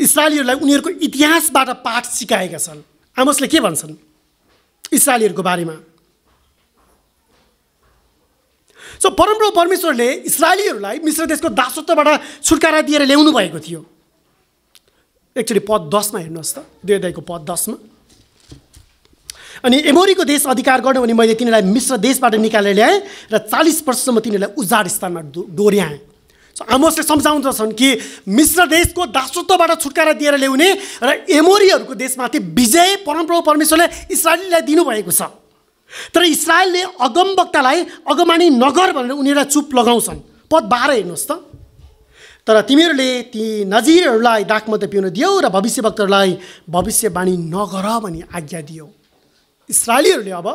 इस्रायलीहरूलाई उनीहरूको इतिहासबाट पाठ सिकाएका छन्। आमोसले के भन्छन् इस्रायलीहरूको बारेमा? सो परमप्रभु परमेश्वरले इस्राएलीहरूलाई मिश्र देशको दासत्वबाट छुटकारा दिएर ल्याउनु भएको थियो। एक्चुअली पद 10 मा हेर्नुहोस् त, 2 अध्यायको पद 10 मा। अनि एमोरीको देश अधिकार गर्नु भने मैले तिनीलाई मिश्र देशबाट निकालेर ल्याएँ र 40 वर्षसम्म तिनीहरूलाई उजाड स्थानमा डोर्याएँ। सो आमोसले सम्झाउँदछन् कि मिश्र देशको दासत्वबाट छुटकारा दिएर ल्याउने र एमोरीहरूको देशमाथि विजय परमप्रभु परमेश्वरले इस्राएलीलाई दिनुभएको छ। तर इस्राएलले अगमवक्तालाई अगमानी नगर भनेर उनीहरूलाई चुप लगाउँछन्। पद 12 हेर्नुहोस् त। तर तिमीहरूले ती नजिरहरूलाई दाखमद्य पिउन दियौ र भविष्यवक्ताहरूलाई भविष्यवाणी नगर भनी आज्ञा दियो। इस्राएलीहरूले अब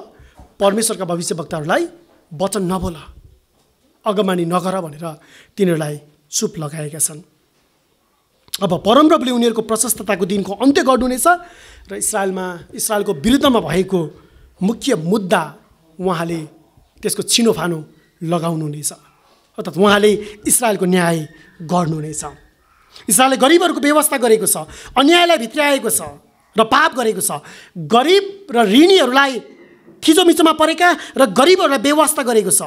परमेश्वरका भविष्यवक्ताहरूलाई वचन नबोल, अगमानी नगर भनेर तिनीहरूलाई चुप लगाएका छन्। अब परमप्रभुले उनीहरूको प्रशस्तताको दिनको अन्त्य गर्नुहुनेछ र इस्राएलको विरुद्धमा भएको मुख्य मुद्दा उहाँले त्यसको छिनोफानो लगाउनुहुनेछ, अर्थात् उहाँले इस्राएलको न्याय गर्नुहुनेछ। इस्राएलले गरिबहरूको व्यवस्था गरेको छ, अन्यायलाई भित्र्याएको छ र पाप गरेको छ। गरिब र ऋणीहरूलाई थिचोमिचोमा परेका र गरिबहरूलाई व्यवस्था गरेको छ।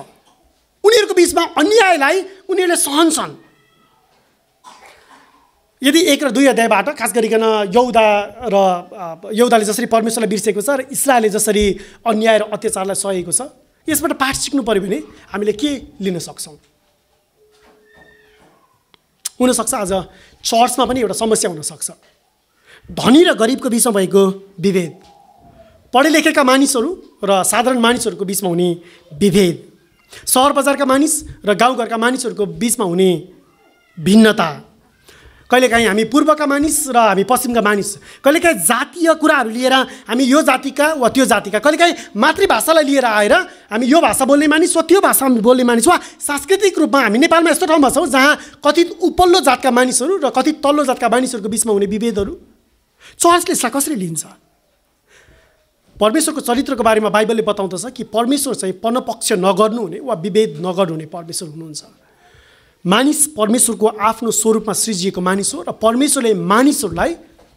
उनीहरूको बिचमा अन्यायलाई उनीहरूले सहन्छन्। यदि 1 र 2 अध्यायबाट खास गरिकन यहुदाले जसरी परमेश्वरलाई बिर्सेको छ र इस्राएलले जसरी अन्याय र अत्याचारलाई सहेको छ, यसबाट पाठ सिक्नु पर्यो भने हामीले के लिन सक्छौँ? हुनसक्छ आज चर्चमा पनि एउटा समस्या हुनसक्छ, धनी र गरिबको बिचमा भएको विभेद, पढे लेखेका मानिसहरू र साधारण मानिसहरूको बिचमा हुने विभेद, सहर बजारका मानिस र गाउँघरका मानिसहरूको बिचमा हुने भिन्नता, कहिलेकाहीँ हामी पूर्वका मानिस र हामी पश्चिमका मानिस, कहिलेकाहीँ जातीय कुराहरू लिएर हामी यो जातिका वा त्यो जातिका, कहिलेकाहीँ मातृभाषालाई लिएर आएर हामी यो भाषा बोल्ने मानिस वा त्यो भाषा बोल्ने मानिस, वा सांस्कृतिक रूपमा हामी नेपालमा यस्तो ठाउँमा छौँ जहाँ कथित उपल्लो जातका मानिसहरू र कथित तल्लो जातका मानिसहरूको बिचमा हुने विभेदहरू। चर्चले यसलाई कसरी लिन्छ? परमेश्वरको चरित्रको बारेमा बाइबलले बताउँदछ कि परमेश्वर चाहिँ पनपक्ष नगर्नुहुने वा विभेद नगर्नुहुने परमेश्वर हुनुहुन्छ। मानिस परमेश्वरको आफ्नो स्वरूपमा सृजिएको मानिस हो र परमेश्वरले मानिसहरूलाई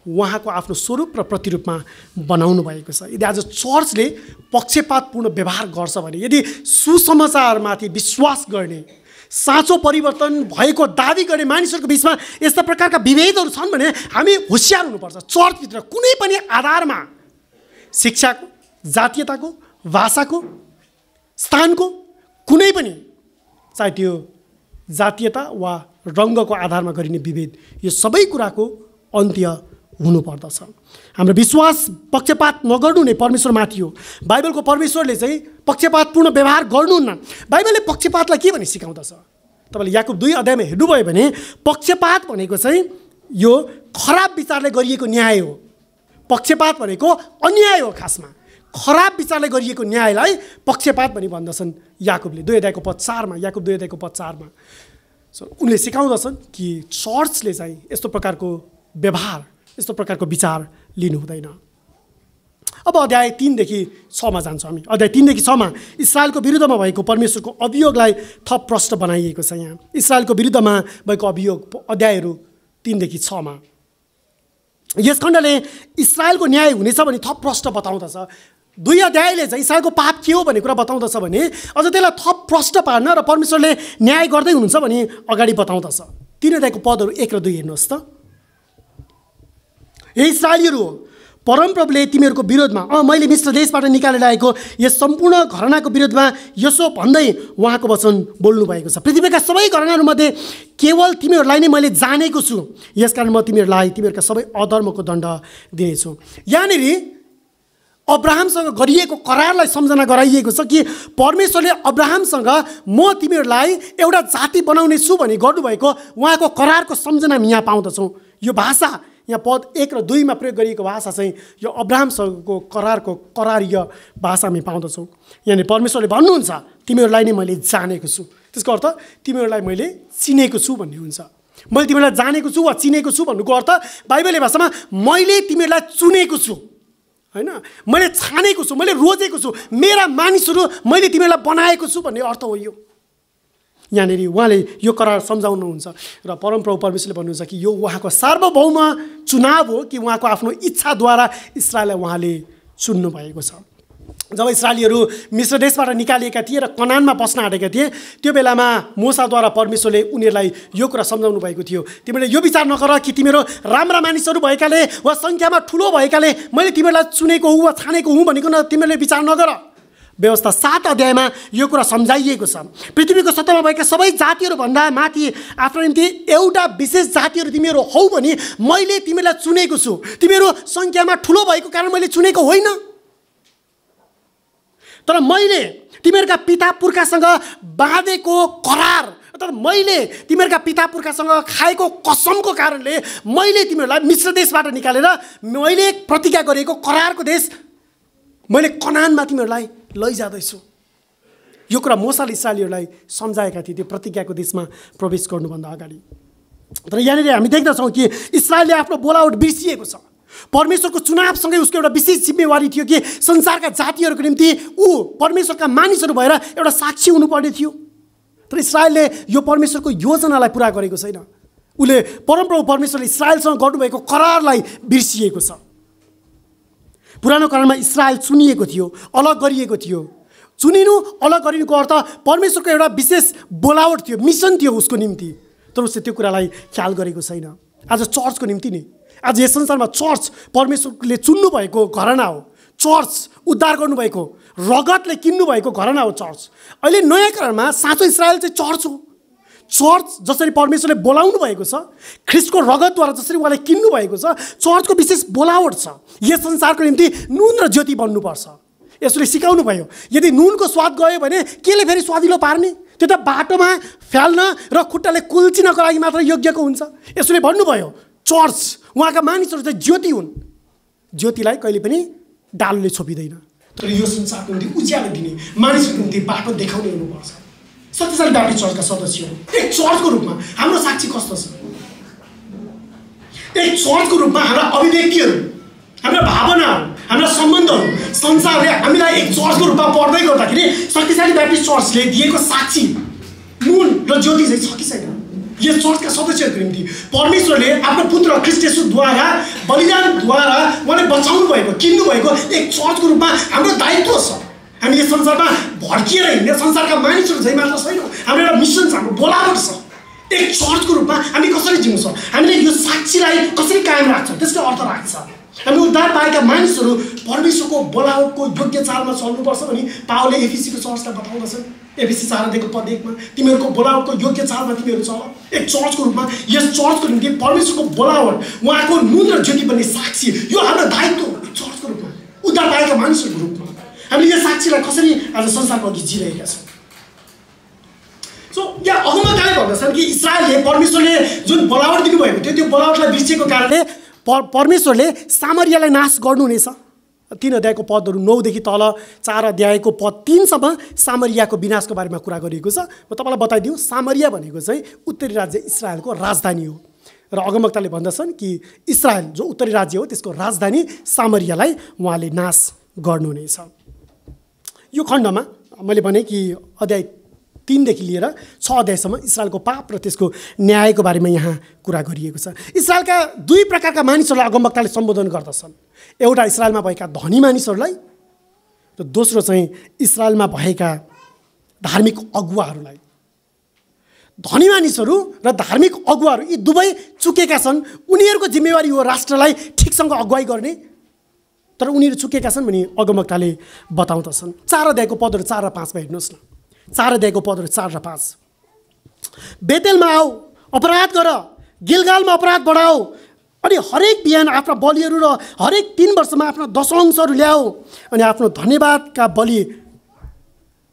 उहाँको आफ्नो स्वरूप र प्रतिरूपमा बनाउनु भएको छ। यदि आज चर्चले पक्षपातपूर्ण व्यवहार गर्छ भने, यदि सुसमाचारमाथि विश्वास गर्ने, साँचो परिवर्तन भएको दाबी गर्ने मानिसहरूको बिचमा यस्ता प्रकारका विभेदहरू छन् भने हामी होसियार हुनुपर्छ। चर्चभित्र कुनै पनि आधारमा शिक्षाको, जातीयताको, भाषाको, स्थानको कुनै पनि, चाहे त्यो जातीयता वा रङ्गको आधारमा गरिने विभेद, यो सबै कुराको अन्त्य हुनुपर्दछ। हाम्रो विश्वास पक्षपात नगर्नु नै परमेश्वरमाथि हो। बाइबलको परमेश्वरले चाहिँ पक्षपातपूर्ण व्यवहार गर्नुहुन्न। बाइबलले पक्षपातलाई के भने सिकाउँदछ? तपाईँले याकुब 2 अध्यायमा हेर्नुभयो भने पक्षपात भनेको चाहिँ यो खराब विचारले गरिएको न्याय हो। पक्षपात भनेको अन्याय हो। खासमा खराब विचारले गरिएको न्यायलाई पक्षपात भनी भन्दछन् याकुबले 2 अध्यायको पद 4 मा। याकुब 2 अध्यायको पद 4 मा उनले सिकाउँदछन् कि चर्चले चाहिँ यस्तो प्रकारको व्यवहार, यस्तो प्रकारको विचार लिनु हुँदैन। अब अध्याय 3 देखि 6 मा जान्छौँ हामी। अध्याय 3 देखि 6 मा इस्राएलको विरुद्धमा भएको परमेश्वरको अभियोगलाई थप प्रष्ट बनाइएको छ। यहाँ इस्राएलको विरुद्धमा भएको अभियोग अध्यायहरू 3 देखि 6 मा। यस खण्डले इस्राएलको न्याय हुनेछ भने थप प्रष्ट बताउँदछ। 2 अध्यायले चाहिँ इस्राएलको पाप के हो भन्ने कुरा बताउँदछ भने अझ त्यसलाई थप प्रष्ट पार्न र परमेश्वरले न्याय गर्दै हुनुहुन्छ भने अगाडि बताउँदछ। 3 अध्यायको पदहरू 1 र 2 हेर्नुहोस् त। हे इस्राएलीहरू, परमप्रभुले तिमीहरूको विरोधमा मैले मिश्र देशबाट निकालेर ल्याएको यस सम्पूर्ण घरानाको विरोधमा यसो भन्दै उहाँको वचन बोल्नु भएको छ। पृथ्वीका सबै घरानाहरूमध्ये केवल तिमीहरूलाई नै मैले जानेको छु, यसकारण म तिमीहरूलाई तिमीहरूका सबै अधर्मको दण्ड दिनेछु। यहाँनिर अब्राहमसँग गरिएको करारलाई सम्झना गराइएको छ कि परमेश्वरले अब्राहमसँग म तिमीहरूलाई एउटा जाति बनाउने छु भनी गर्नुभएको उहाँको करारको सम्झना यहाँ पाउँदछौँ। यो भाषा यहाँ पद 1 र 2 मा प्रयोग गरिएको भाषा चाहिँ यो अब्राहमसँगको करारको करारीय भाषा हामी पाउँदछौँ। यहाँनिर परमेश्वरले भन्नुहुन्छ तिमीहरूलाई नै मैले जानेको छु। त्यसको अर्थ तिमीहरूलाई मैले चिनेको छु भन्ने हुन्छ। मैले तिमीहरूलाई जानेको छु वा चिनेको छु भन्नुको अर्थ बाइबलले भाषामा मैले तिमीहरूलाई चुनेको छु, होइन, मैले छानेको छु, मैले रोजेको छु, मेरा मानिसहरू मैले तिमीहरूलाई बनाएको छु भन्ने अर्थ हो यो। यहाँनिर उहाँले यो करार सम्झाउनुहुन्छ र परमप्रभु परमेश्वरले भन्नुहुन्छ कि यो उहाँको सार्वभौम चुनाव हो कि उहाँको आफ्नो इच्छाद्वारा इस्राएललाई उहाँले चुन्नु भएको छ। जब इस्राएलीहरू मिस्र देशबाट निकालिएका थिए र कनानमा बस्न आँटेका थिए, त्यो बेलामा मोसाद्वारा परमेश्वरले उनीहरूलाई यो कुरा सम्झाउनु भएको थियो, तिमीले यो विचार नगर कि तिमीहरू राम्रा मानिसहरू भएकाले वा सङ्ख्यामा ठुलो भएकाले मैले तिमीहरूलाई चुनेको हुँ वा छानेको हुँ भनिकन तिमीहरूले विचार नगर। व्यवस्था 7 अध्यायमा यो कुरा सम्झाइएको छ। पृथ्वीको सतहमा भएका सबै जातिहरूभन्दा माथि आफ्नो निम्ति एउटा विशेष जातिहरू तिमीहरू हौ भनी मैले तिमीलाई चुनेको छु। तिमीहरू सङ्ख्यामा ठुलो भएको कारण मैले चुनेको होइन, तर मैले तिमीहरूका पिता पुर्खासँग बाँधेको करार अर्थात् मैले तिमीहरूका पिता पुर्खासँग खाएको कसमको कारणले मैले तिमीहरूलाई मिस्र देशबाट निकालेर मैले प्रतिज्ञा गरेको करारको देश मैले कनानमा तिमीहरूलाई लैजाँदैछु। यो कुरा मोसाले इस्राएलीहरूलाई सम्झाएका थिए त्यो प्रतिज्ञाको देशमा प्रवेश गर्नुभन्दा अगाडि। तर यहाँनिर हामी देख्दछौँ कि इस्राएलले आफ्नो बोलावट बिर्सिएको छ। परमेश्वरको चुनावसँगै उसको एउटा विशेष जिम्मेवारी थियो कि संसारका जातिहरूको निम्ति ऊ परमेश्वरका मानिसहरू भएर एउटा साक्षी हुनुपर्ने थियो। तर इस्राएलले यो परमेश्वरको योजनालाई पुरा गरेको छैन। उसले परमप्रभु परमेश्वरले इस्राएलसँग गर्नुभएको करारलाई बिर्सिएको छ। पुरानो करारमा इस्राएल चुनिएको थियो, अलग गरिएको थियो। चुनिनु अलग गरिनुको अर्थ परमेश्वरको एउटा विशेष बोलावट थियो, मिसन थियो उसको निम्ति, तर उसले त्यो कुरालाई ख्याल गरेको छैन। आज चर्चको निम्ति नि, आज यस संसारमा चर्च परमेश्वरले चुन्नु भएको घरना हो। चर्च उद्धार गर्नुभएको रगतले किन्नु भएको घरना हो चर्च। अहिले नयाँ करारमा साँचो इस्राएल चाहिँ चर्च हो। चर्च जसरी परमेश्वरले बोलाउनु भएको छ, ख्रिस्टको रगतद्वारा जसरी उहाँले किन्नु भएको छ, चर्चको विशेष बोलावट छ। यस संसारको निम्ति नुन र ज्योति बन्नुपर्छ। यसले सिकाउनु भयो। यदि नुनको स्वाद गयो भने केले फेरि स्वादिलो पार्ने? त्यो त बाटोमा फ्याल्न र खुट्टाले कुल्चिनको लागि मात्र योग्यको हुन्छ। यसले भन्नुभयो चर्च उहाँका मानिसहरू चाहिँ ज्योति हुन्। ज्योतिलाई कहिले पनि डालुले छोपिँदैन, तर यो संसारको निम्ति उज्यालो दिने, मानिसहरूको निम्ति बाटो देखाउने हुनुपर्छ। शक्तिशाली बाप्टिस्ट चर्चका सदस्यहरू एक चर्चको रूपमा हाम्रो साक्षी कस्तो छ? एक चर्चको रूपमा हाम्रा अभिव्यक्तिहरू, हाम्रा भावनाहरू, हाम्रा सम्बन्धहरू संसारले हामीलाई एक चर्चको रूपमा पढ्दै गर्दाखेरि शक्तिशाली बाप्टिस्ट चर्चले दिएको साक्षी नुन र ज्योति चाहिँ छ कि छैन? यस चर्चका सदस्यहरूको निम्ति परमेश्वरले आफ्नो पुत्र ख्रीष्ट येशूद्वारा बलिदानद्वारा उहाँले बचाउनु भएको, किन्नु भएको एक चर्चको रूपमा हाम्रो दायित्व छ। हामी यस संसारमा भड्किएर हिँड्ने संसारका मानिसहरू चाहिँ मात्र छैनौँ। हाम्रो एउटा मिसन छ, हाम्रो बोलावट छ। एक चर्चको रूपमा हामी कसरी जिउँछौँ, हामीले यो साक्षीलाई कसरी कायम राख्छौँ, त्यसको अर्थ राख्छ। हामी उद्धार पाएका मानिसहरू परमेश्वरको बोलावटको योग्य चालमा चल्नुपर्छ भनी पावलले एफिसीको चर्चलाई बताउँदछन्। एफिसी 4:1 तिमीहरूको बोलावटको योग्य चालमा तिमीहरू चल। एक चर्चको रूपमा यस चर्चको निम्ति परमेश्वरको बोलावट, उहाँको नुन र ज्योति बन्ने साक्षी, यो हाम्रो दायित्व हो। चर्चको रूपमा उद्धार पाएका मानिसहरूको रूपमा हामीले यो साक्षीलाई कसरी आज संसारको अघि जिरहेका छौँ। सो यहाँ अगमवक्ताले भन्दछन् कि इस्राएलले परमेश्वरले जुन बोलावट दिनुभएको थियो त्यो बोलावटलाई बिर्सेको कारणले परमेश्वरले सामरियालाई नाश गर्नुहुनेछ। 3 अध्यायको पदहरू 9 देखि तल 4 अध्यायको पद 3 सम्म सामरियाको विनाशको बारेमा कुरा गरिएको छ। म तपाईँलाई बताइदिउँ, सामरिया भनेको चाहिँ उत्तरी राज्य इस्राएलको राजधानी हो र अगमवक्ताले भन्दछन् कि इस्राएल जो उत्तरी राज्य हो त्यसको राजधानी सामरियालाई उहाँले नाश गर्नुहुनेछ। यो खण्डमा मैले भने कि अध्याय 3 देखि लिएर 6 अध्यायसम्म इस्राएलको पाप र त्यसको न्यायको बारेमा यहाँ कुरा गरिएको छ। इस्राएलका 2 प्रकारका मानिसहरूलाई अगमवक्ताले सम्बोधन गर्दछन्। एउटा इस्राएलमा भएका धनी मानिसहरूलाई र दोस्रो चाहिँ इस्राएलमा भएका धार्मिक अगुवाहरूलाई। धनी मानिसहरू र धार्मिक अगुवाहरू यी दुवै चुकेका छन्। उनीहरूको जिम्मेवारी हो राष्ट्रलाई ठिकसँग अगुवाई गर्ने, तर उनीहरू चुकेका छन् भनी अगमवक्ताले बताउँदछन्। 4 अध्यायको पदहरू 4 र 5 मा हेर्नुहोस् न। 4 अध्यायको पदहरू 4 र 5। बेतेलमा आऊ, अपराध गर, गिलगालमा अपराध बढाऊ, अनि हरेक बिहान आफ्ना बलिहरू र हरेक 3 वर्षमा आफ्ना दशंशहरू ल्याऊ, अनि आफ्नो धन्यवादका बलि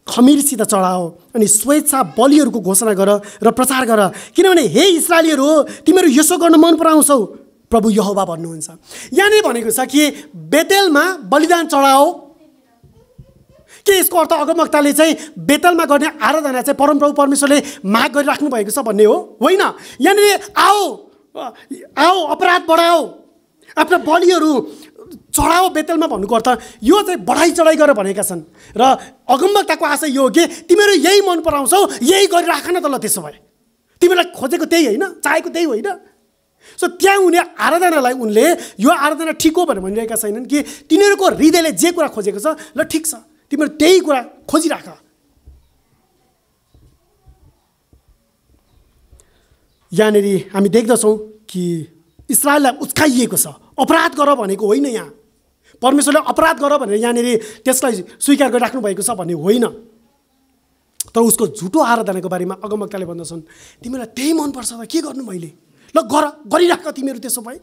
खमीरसित चढाओ, अनि स्वेच्छा बलिहरूको घोषणा गर र प्रचार गर, किनभने हे इस्राएलीहरू तिमीहरू यसो गर्न मन पराउँछौ, प्रभु यहोवा भन्नुहुन्छ। यहाँनिर भनेको छ कि बेतेलमा बलिदान चढाओ। के यसको अर्थ अगमवक्ताले चाहिँ बेतेलमा गर्ने आराधना चाहिँ परमप्रभु परमेश्वरले माग गरिराख्नु भएको छ भन्ने हो? होइन। यहाँनिर आओ आओ अपराध बढाओ, आफ्ना बलिहरू चढाओ बेतेलमा भन्नुको अर्थ यो चाहिँ बढाइ चढाइ गरेर भनेका छन्। र अगमवक्ताको आशा यो हो कि तिमीहरू यही मन पराउँछौ, यही गरिराख न त ल। त्यसो भए तिमीलाई खोजेको त्यही होइन, चाहेको त्यही होइन। सो त्यहाँ हुने आराधनालाई उनले यो आराधना ठिक हो भनेर भनिरहेका छैनन् कि तिनीहरूको हृदयले जे कुरा खोजेको छ ल ठिक छ, तिमीहरू त्यही कुरा खोजिराख। यहाँनिर हामी देख्दछौँ कि इस्राएललाई उच्काइएको छ। अपराध गर भनेको होइन, यहाँ परमेश्वरले अपराध गर भनेर यहाँनिर त्यसलाई स्वीकार गरिराख्नु भएको छ भन्ने होइन। तर उसको झुटो आराधनाको बारेमा अगमवक्ताले भन्दछन् तिमीलाई त्यही मनपर्छ त के गर्नु मैले, ल गरिराख तिमीहरू। त्यसो भए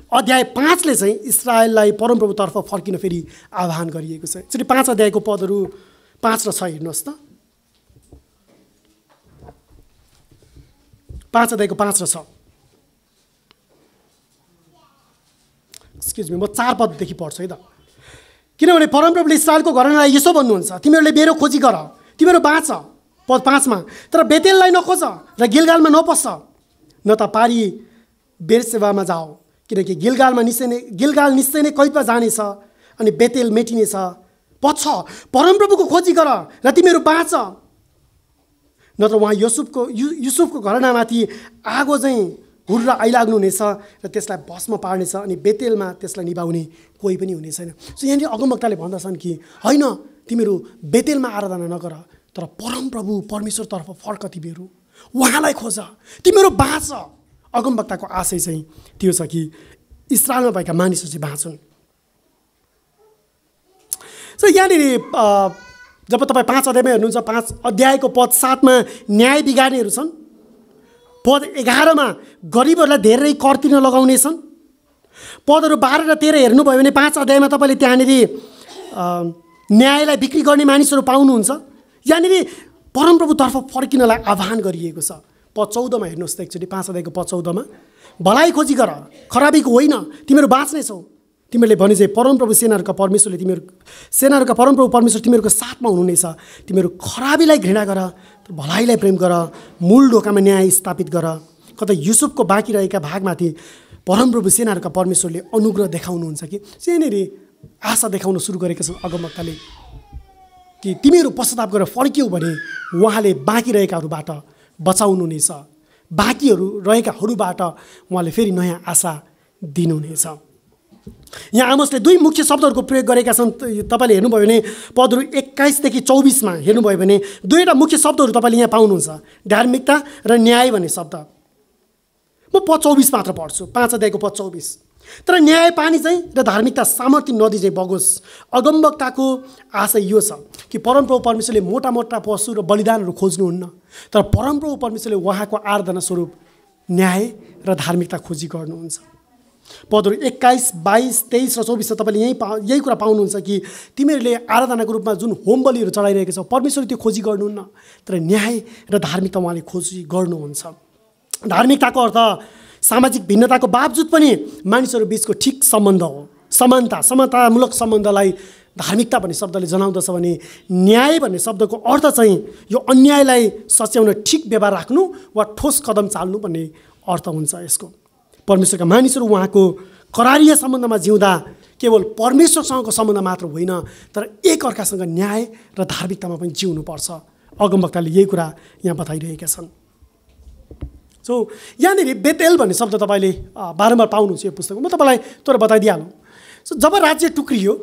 अध्याय 5ले चाहिँ इस्राएललाई परमप्रभुतर्फ फर्किन फेरि आह्वान गरिएको छ। यसरी 5 अध्यायको पदहरू 5 र 6 हेर्नुहोस् त। 5 अध्यायको 5 र 6। एक्सक्युज मी, म 4 पददेखि पढ्छु है त। किनभने परमप्रभुले इस्राएलको घरानालाई यसो भन्नुहुन्छ, तिमीहरूले मेरो खोजी गर, तिमीहरू बाँच। पद 5मा, तर बेतेललाई नखोज र गिलगालमा नपस, न त पारी बेरसेबामा जाओ, किनकि गिलगाल निश्चय नै कैदमा जानेछ अनि बेतेल मेटिनेछ। पद 6, परमप्रभुको खोजी गर र तिमीहरू बाँच, नत्र उहाँ युसुफको घरानामाथि आगो चाहिँ हुर्र आइलाग्नु हुनेछ र त्यसलाई भस्म पार्नेछ अनि बेतेलमा त्यसलाई निभाउने कोही पनि हुने छैन। सो यहाँनिर अगमवक्ताले भन्दछन् कि होइन, तिमीहरू बेतेलमा आराधना नगर, तर परमप्रभु परमेश्वरतर्फ फर्क, तिमीहरू उहाँलाई खोज, तिमीहरू बाँच। अगमवक्ताको आशय चाहिँ त्यो छ कि इस्राएलमा भएका मानिसहरू चाहिँ बाँचुन्। सो यहाँनिर जब तपाईँ 5 अध्यायमा हेर्नुहुन्छ, 5 अध्यायको पद 7मा न्याय बिगार्नेहरू छन्। पद 11मा गरिबहरूलाई धेरै कर तिर्न लगाउनेछन्। पदहरू 12 र 13 हेर्नुभयो भने 5 अध्यायमा तपाईँले त्यहाँनिर न्यायलाई बिक्री गर्ने मानिसहरू पाउनुहुन्छ। यहाँनिर परमप्रभुतर्फ फर्किनलाई आह्वान गरिएको छ। पद 14मा हेर्नुहोस् त एकचोटि, 5 अध्यायको पद 14मा, भलाइ खोजी गर, खराबीको होइन, तिमीहरू बाँच्नेछौ। तिमीहरूले भने चाहिँ परमप्रभु सेनाहरूका परमेश्वरले सेनाहरूका परमप्रभु परमेश्वर तिमीहरूको साथमा हुनुहुनेछ। तिमीहरू खराबीलाई घृणा गर, भलाइलाई प्रेम गर, मूल ढोकामा न्याय स्थापित गर। कतै युसुफको बाँकी रहेका भागमाथि परमप्रभु सेनाहरूका परमेश्वरले अनुग्रह देखाउनुहुन्छ कि यहाँनिर आशा देखाउन सुरु गरेका छन् अगमवक्ताले कि तिमीहरू पश्चाताप गरेर फर्कियौ भने उहाँले बाँकी रहेकाहरूबाट बचाउनुहुनेछ, बाँकीहरू रहेकाहरूबाट उहाँले फेरि नयाँ आशा दिनुहुनेछ। यहाँ आमोसले 2 मुख्य शब्दहरूको प्रयोग गरेका छन्। तपाईँले हेर्नुभयो भने पदहरू 21 देखि 24मा हेर्नुभयो भने 2वटा मुख्य शब्दहरू तपाईँले यहाँ पाउनुहुन्छ, धार्मिकता र न्याय भन्ने शब्द। म पद 24 मात्र पढ्छु, 5 अध्यायको पद 24। तर न्याय पानी चाहिँ र धार्मिकता सामर्थ्य नदी चाहिँ बगोस्। अगमवक्ताको आशय यो छ कि परमप्रभु परमेश्वरले मोटा मोटा पशु र बलिदानहरू खोज्नुहुन्न, तर परमप्रभु परमेश्वरले उहाँको आराधना स्वरूप न्याय र धार्मिकता खोजी गर्नुहुन्छ। पदहरू 21, 22, 23 र 24 तपाईँले यही कुरा पाउनुहुन्छ कि तिमीहरूले आराधनाको रूपमा जुन होम बलिहरू चढाइरहेको छ परमेश्वरले त्यो खोजी गर्नुहुन्न, तर न्याय र धार्मिकता उहाँले खोजी गर्नुहुन्छ। धार्मिकताको अर्थ सामाजिक भिन्नताको बावजुद पनि मानिसहरू बिचको ठिक सम्बन्ध हो। समतामूलक सम्बन्धलाई धार्मिकता भन्ने शब्दले जनाउँदछ भने न्याय भन्ने शब्दको अर्थ चाहिँ यो अन्यायलाई सच्याउन ठिक व्यवहार राख्नु वा ठोस कदम चाल्नु भन्ने अर्थ हुन्छ यसको। परमेश्वरका मानिसहरू उहाँको करारीय सम्बन्धमा जिउँदा केवल परमेश्वरसँगको सम्बन्ध मात्र होइन, तर एक अर्कासँग न्याय र धार्मिकतामा पनि जिउनुपर्छ। अगमवक्ताले यही कुरा यहाँ बताइरहेका छन्। सो यहाँनिर बेतेल भन्ने शब्द तपाईँले बारम्बार पाउनुहुन्छ यो पुस्तकमा। म तपाईँलाई तर बताइदिइहालौँ। सो जब राज्य टुक्रियो,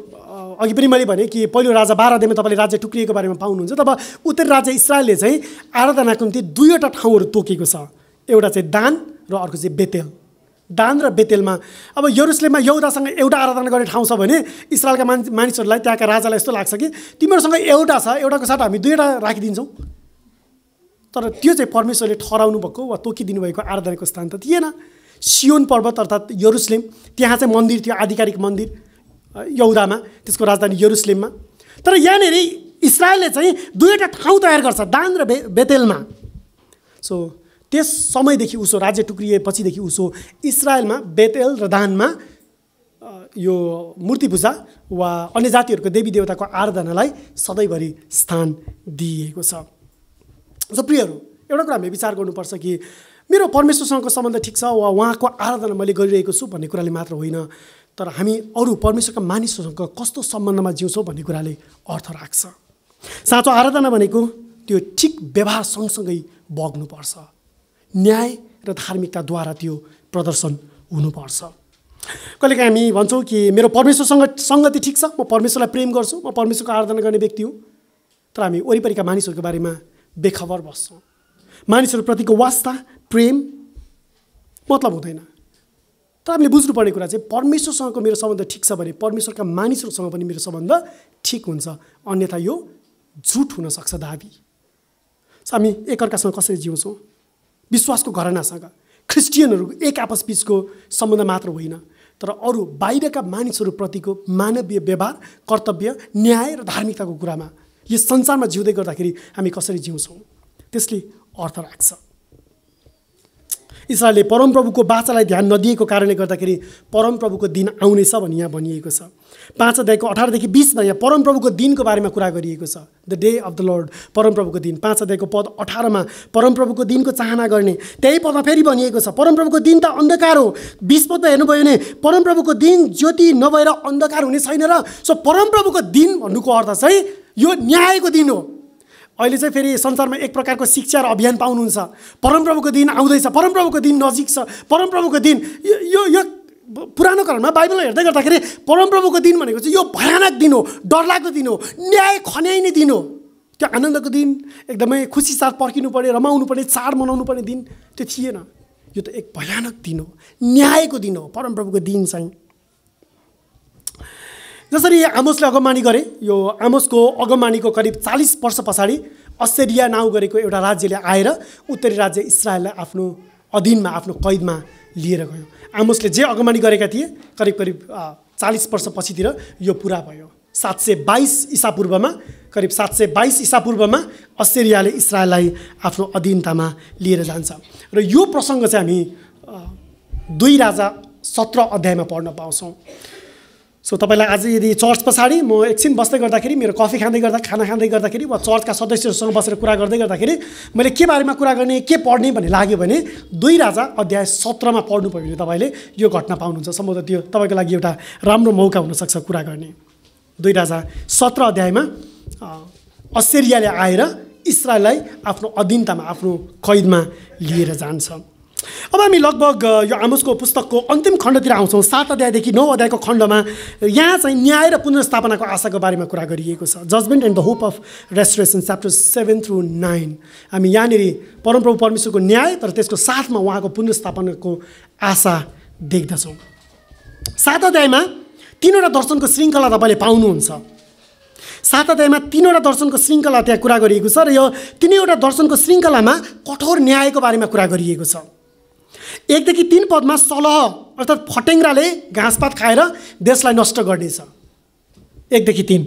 अघि पनि मैले भने कि पहिलो राजा 12 अध्यायमा तपाईँले राज्य टुक्रिएको बारेमा पाउनुहुन्छ, तब उत्तरी राज्य इस्राएलले चाहिँ आराधनाको निम्ति 2वटा ठाउँहरू तोकेको छ। एउटा चाहिँ दान र अर्को चाहिँ बेतेल। दान र बेतेलमा अब यरुसलेममा यहुदासँग एउटा आराधना गर्ने ठाउँ छ भने इस्राएलका मानिसहरूलाई त्यहाँका राजालाई यस्तो लाग्छ कि तिमीहरूसँग एउटा छ, एउटाको साथ हामी 2वटा राखिदिन्छौँ। तर त्यो चाहिँ परमेश्वरले ठहराउनु भएको वा तोकिदिनु भएको आराधनाको स्थान त थिएन। सियोन पर्वत अर्थात् यरुसलेम, त्यहाँ चाहिँ मन्दिर थियो, आधिकारिक मन्दिर यहुदामा, त्यसको राजधानी यरुसलेममा। तर यहाँनिर इस्राएलले चाहिँ 2वटा ठाउँ तयार गर्छ, दान र बेतेलमा। सो त्यस समयदेखि उसो राज्य टुक्रिएपछिदेखि उसो इस्राएलमा बेतेल र दानमा यो मूर्ति पूजा वा अन्य जातिहरूको देवी देवताको आराधनालाई सधैँभरि स्थान दिइएको छ। सो प्रियहरू, एउटा कुरा हामीले विचार गर्नुपर्छ कि मेरो परमेश्वरसँगको सम्बन्ध ठिक छ वा उहाँको आराधना मैले गरिरहेको छु भन्ने कुराले मात्र होइन, तर हामी अरू परमेश्वरका मानिसहरूसँग कस्तो सम्बन्धमा जिउँछौँ भन्ने कुराले अर्थ राख्छ। साँचो आराधना भनेको त्यो ठिक व्यवहार सँगसँगै बग्नुपर्छ। न्याय र धार्मिकताद्वारा त्यो प्रदर्शन हुनुपर्छ। कहिलेकाहीँ हामी भन्छौँ कि मेरो परमेश्वरसँग सङ्गति ठिक छ, म परमेश्वरलाई प्रेम गर्छु, म परमेश्वरको आराधना गर्ने व्यक्ति हुँ, तर हामी वरिपरिका मानिसहरूको बारेमा बेखबर बस्छौँ। मानिसहरूप्रतिको वास्ता प्रेम मतलब हुँदैन। तर हामीले बुझ्नुपर्ने कुरा चाहिँ परमेश्वरसँगको मेरो सम्बन्ध ठिक छ भने परमेश्वरका मानिसहरूसँग पनि मेरो सम्बन्ध ठिक हुन्छ, अन्यथा यो झुट हुनसक्छ दाबी। हामी एकअर्कासँग कसरी जिउँछौँ? विश्वासको घरानासँग ख्रिस्टियनहरू एक आपस बिचको सम्बन्ध मात्र होइन, तर अरू बाहिरका मानिसहरूप्रतिको मानवीय व्यवहार, कर्तव्य, न्याय र धार्मिकताको कुरामा यस संसारमा जिउँदै गर्दाखेरि हामी कसरी जिउँछौँ त्यसले अर्थ राख्छ। इस्राएलले परमप्रभुको वाचालाई ध्यान नदिएको कारणले गर्दाखेरि परमप्रभुको दिन आउनेछ भनी यहाँ भनिएको छ। 5 अध्यायको 18 देखि 20मा यहाँ परमप्रभुको दिनको बारेमा कुरा गरिएको छ। The day of the lord, परमप्रभुको दिन। 5 अध्यायको पद 18मा परमप्रभुको दिनको चाहना गर्ने, त्यही पदमा फेरि भनिएको छ परमप्रभुको दिन त अन्धकार हो। 20 पदमा हेर्नुभयो भने परमप्रभुको दिन ज्योति नभएर अन्धकार हुने छैन र सो परमप्रभुको दिन भन्नुको अर्थ चाहिँ यो न्यायको दिन हो। अहिले चाहिँ फेरि संसारमा एक प्रकारको शिक्षा र अभियान पाउनुहुन्छ, परमप्रभुको दिन आउँदैछ, परमप्रभुको दिन नजिक छ, परमप्रभुको दिन। यो पुरानो कालमा बाइबल हेर्दै गर्दाखेरि परमप्रभुको दिन भनेको चाहिँ यो भयानक दिन हो, डरलाग्दो दिन हो, न्याय खन्याइने दिन हो। त्यो आनन्दको दिन, एकदमै खुसी साथ पर्खिनु पर्ने, रमाउनु पर्ने, चाड मनाउनु पर्ने दिन त्यो थिएन। यो त एक भयानक दिन हो, न्यायको दिन हो परमप्रभुको दिन चाहिँ। जसरी आमोसले अगमबानी गरे, यो आमोसको अगमबानीको करिब 40 वर्ष पछाडि अस्सिरिया नाउँ गरेको एउटा राज्यले आएर उत्तरी राज्य इस्राएललाई आफ्नो अधीनमा, आफ्नो कैदमा लिएर गयो। आमोसले जे अगमबानी गरेका थिए करिब 40 वर्ष पछितिर यो पुरा भयो। 722 ईसापूर्वमा, करिब 722 ईसापूर्वमा अस्सिरियाले इस्राएललाई आफ्नो अधीनतामा लिएर जान्छ। र यो प्रसङ्ग चाहिँ हामी 2 राजा 17 अध्यायमा पढ्न पाउँछौँ। सो तपाईँलाई आज यदि चर्च पछाडि म एकछिन बस्दै गर्दाखेरि, मेरो कफी खाँदै गर्दा, खाना खाँदै गर्दाखेरि वा चर्चका सदस्यहरूसँग बसेर कुरा गर्दै गर्दाखेरि मैले के बारेमा कुरा गर्ने, के पढ्ने भन्ने लाग्यो भने 2 राजा अध्याय 17मा पढ्नु पऱ्यो भने तपाईँले यो घटना पाउनुहुन्छ। सम्भवतः त्यो तपाईँको लागि एउटा राम्रो मौका हुनसक्छ कुरा गर्ने। 2 राजा 17 अध्यायमा अस्सिरियाले आएर इस्राएललाई आफ्नो अधीनतामा, आफ्नो कैदमा लिएर जान्छ। अब हामी लगभग यो आमोसको पुस्तकको अन्तिम खण्डतिर आउँछौँ। 7 अध्यायदेखि 9 अध्यायको खण्डमा यहाँ चाहिँ न्याय र पुनर्स्थापनाको आशाको बारेमा कुरा गरिएको छ। Judgement and the hope of restoration, chapters 7 through 9। हामी यहाँनिर परमप्रभु परमेश्वरको न्याय तर त्यसको साथमा उहाँको पुनर्स्थापनाको आशा देख्दछौँ। 7 अध्यायमा 3वटा दर्शनको श्रृङ्खला तपाईँले पाउनुहुन्छ। 7 अध्यायमा 3वटा दर्शनको श्रृङ्खला त्यहाँ कुरा गरिएको छ र यो 3वटा दर्शनको श्रृङ्खलामा कठोर न्यायको बारेमा कुरा गरिएको छ। 1 देखि 3 पदमा सलह अर्थात् फटेङ्ग्राले घाँसपात खाएर देशलाई नष्ट गर्नेछ। 1 देखि 3।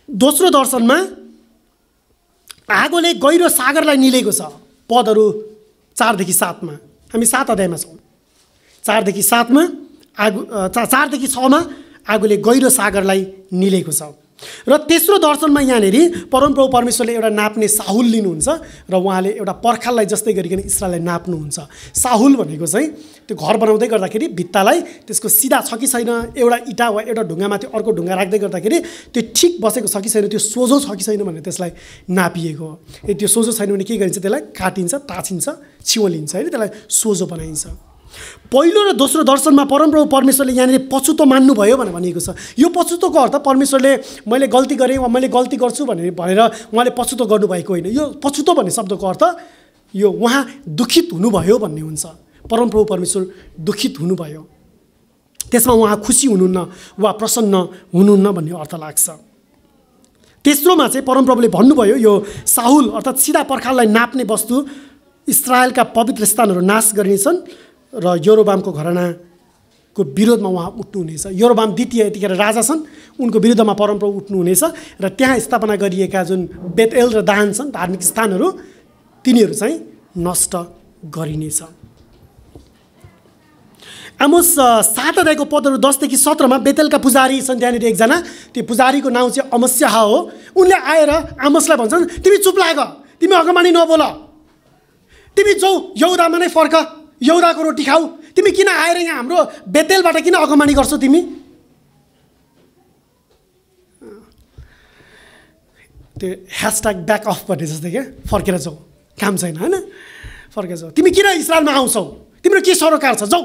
दोस्रो दर्शनमा आगोले गहिरो सागरलाई निलेको छ। पदहरू 4 देखि 7मा। हामी 7 अध्यायमा छौँ। 4 देखि 7मा 4 देखि 6मा आगोले गहिरो सागरलाई निलेको छ। र तेस्रो दर्शनमा यहाँनिर परमप्रभु परमेश्वरले एउटा नाप्ने साहुल लिनुहुन्छ र उहाँले एउटा पर्खाललाई जस्तै गरिकन इस्राएललाई नाप्नुहुन्छ। साहुल भनेको चाहिँ त्यो घर बनाउँदै गर्दाखेरि भित्तालाई त्यसको सिधा छ कि छैन, एउटा इँटा वा एउटा ढुङ्गामाथि अर्को ढुङ्गा राख्दै गर्दाखेरि त्यो ठिक बसेको छ कि छैन, त्यो सोझो छ कि छैन भनेर त्यसलाई नापिएको हो। यदि त्यो सोझो छैन भने के गरिन्छ, त्यसलाई काटिन्छ, टाँचिन्छ, छिवलिन्छ, होइन, त्यसलाई सोझो बनाइन्छ। पहिलो र दोस्रो दर्शनमा परमप्रभु परमेश्वरले यहाँनिर पछुतो मान्नुभयो भनेर भनिएको छ। यो पछुतोको अर्थ परमेश्वरले मैले गल्ती गरेँ वा मैले गल्ती गर्छु भनेर उहाँले पछुतो गर्नुभएको होइन। यो पछुतो भन्ने शब्दको अर्थ यो उहाँ दुखित हुनुभयो भन्ने हुन्छ। परमप्रभु परमेश्वर दुखित हुनुभयो, त्यसमा उहाँ खुसी हुनुहुन्न वा प्रसन्न हुनुहुन्न भन्ने अर्थ लाग्छ। तेस्रोमा चाहिँ परमप्रभुले भन्नुभयो यो साहुल अर्थात् सिधा पर्खाललाई नाप्ने वस्तु इस्राएलका पवित्र स्थानहरू नाश गरिनेछन् र यरोबामको घरानाको विरोधमा उहाँ उठ्नुहुनेछ। यरोबाम द्वितीय यतिखेर राजा छन्, उनको विरुद्धमा परमप्रभु उठ्नुहुनेछ र त्यहाँ स्थापना गरिएका जुन बेतएल र दान छन् धार्मिक स्थानहरू तिनीहरू चाहिँ नष्ट गरिनेछ। आमोस 7 अध्यायको पदहरू 10 देखि 17मा बेतेलका पुजारी छन् त्यहाँनिर एकजना, त्यो पुजारीको नाउँ चाहिँ अमस्याह हो। उनले आएर आमोसलाई भन्छन् तिमी चुप लाग, तिमी अगमबानी नबोल, तिमी जाऊ यहुदामा नै फर्क, यहुदाको रोटी खाऊ, तिमी किन आएर यहाँ हाम्रो बेतेलबाट किन अगमबानी गर्छौ तिमी? त्यो #बैक अफ भन्ने जस्तै क्या, फर्केर जाऊ, काम छैन, होइन। फर्केर जाऊ, तिमी किन इस्रायलमा आउँछौ, तिम्रो के सरोकार छ, जाऊ।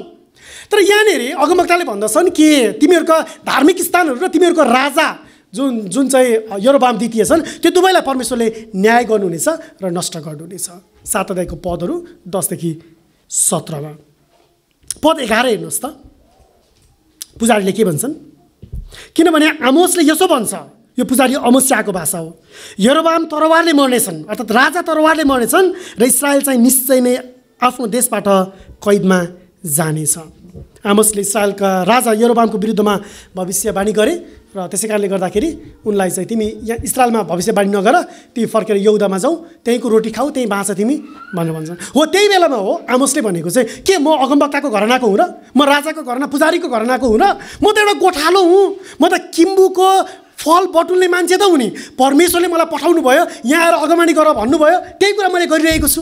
तर यहाँनिर अगमवक्ताले भन्दछन् कि तिमीहरूका धार्मिक स्थानहरू र तिमीहरूको राजा जुन चाहिँ यरोबाम द्वितीय छन् त्यो दुवैलाई परमेश्वरले न्याय गर्नुहुनेछ र नष्ट गर्नुहुनेछ। 7 अध्यायको पदहरू 10 देखि 17मा। पद 11 हेर्नुहोस् त, पुजारीले के भन्छन्, किनभने आमोसले यसो भन्छ, यो पुजारी अमोस्याको भाषा हो, यरोबाम तरवारले मर्नेछन्, अर्थात् राजा तरवारले मर्नेछन् र इस्रायल चाहिँ निश्चय नै आफ्नो देशबाट कैदमा जानेछ। आमोसले इस्रायलका राजा यरोबामको विरुद्धमा भविष्यवाणी गरे र त्यसै कारणले गर्दाखेरि उनलाई चाहिँ तिमी यहाँ इस्रायलमा भविष्यवाणी नगर, तिमी फर्केर यहुदामा जाऊ, त्यहीँको रोटी खाऊ, त्यहीँ बाँच तिमी भनेर भन्छन्। हो त्यही बेलामा हो आमोसले भनेको चाहिँ के म अगमवक्ताको घरानाको हुँ र, म राजाको घराना पुजारीको घरानाको हुँ र, म त एउटा गोठालो हुँ, म त किम्बुको फल बटुल्ने मान्छे त हुँ नि, परमेश्वरले मलाई पठाउनु भयो यहाँ आएर अगमवाणी गर भन्नुभयो, त्यही कुरा मैले गरिरहेको छु।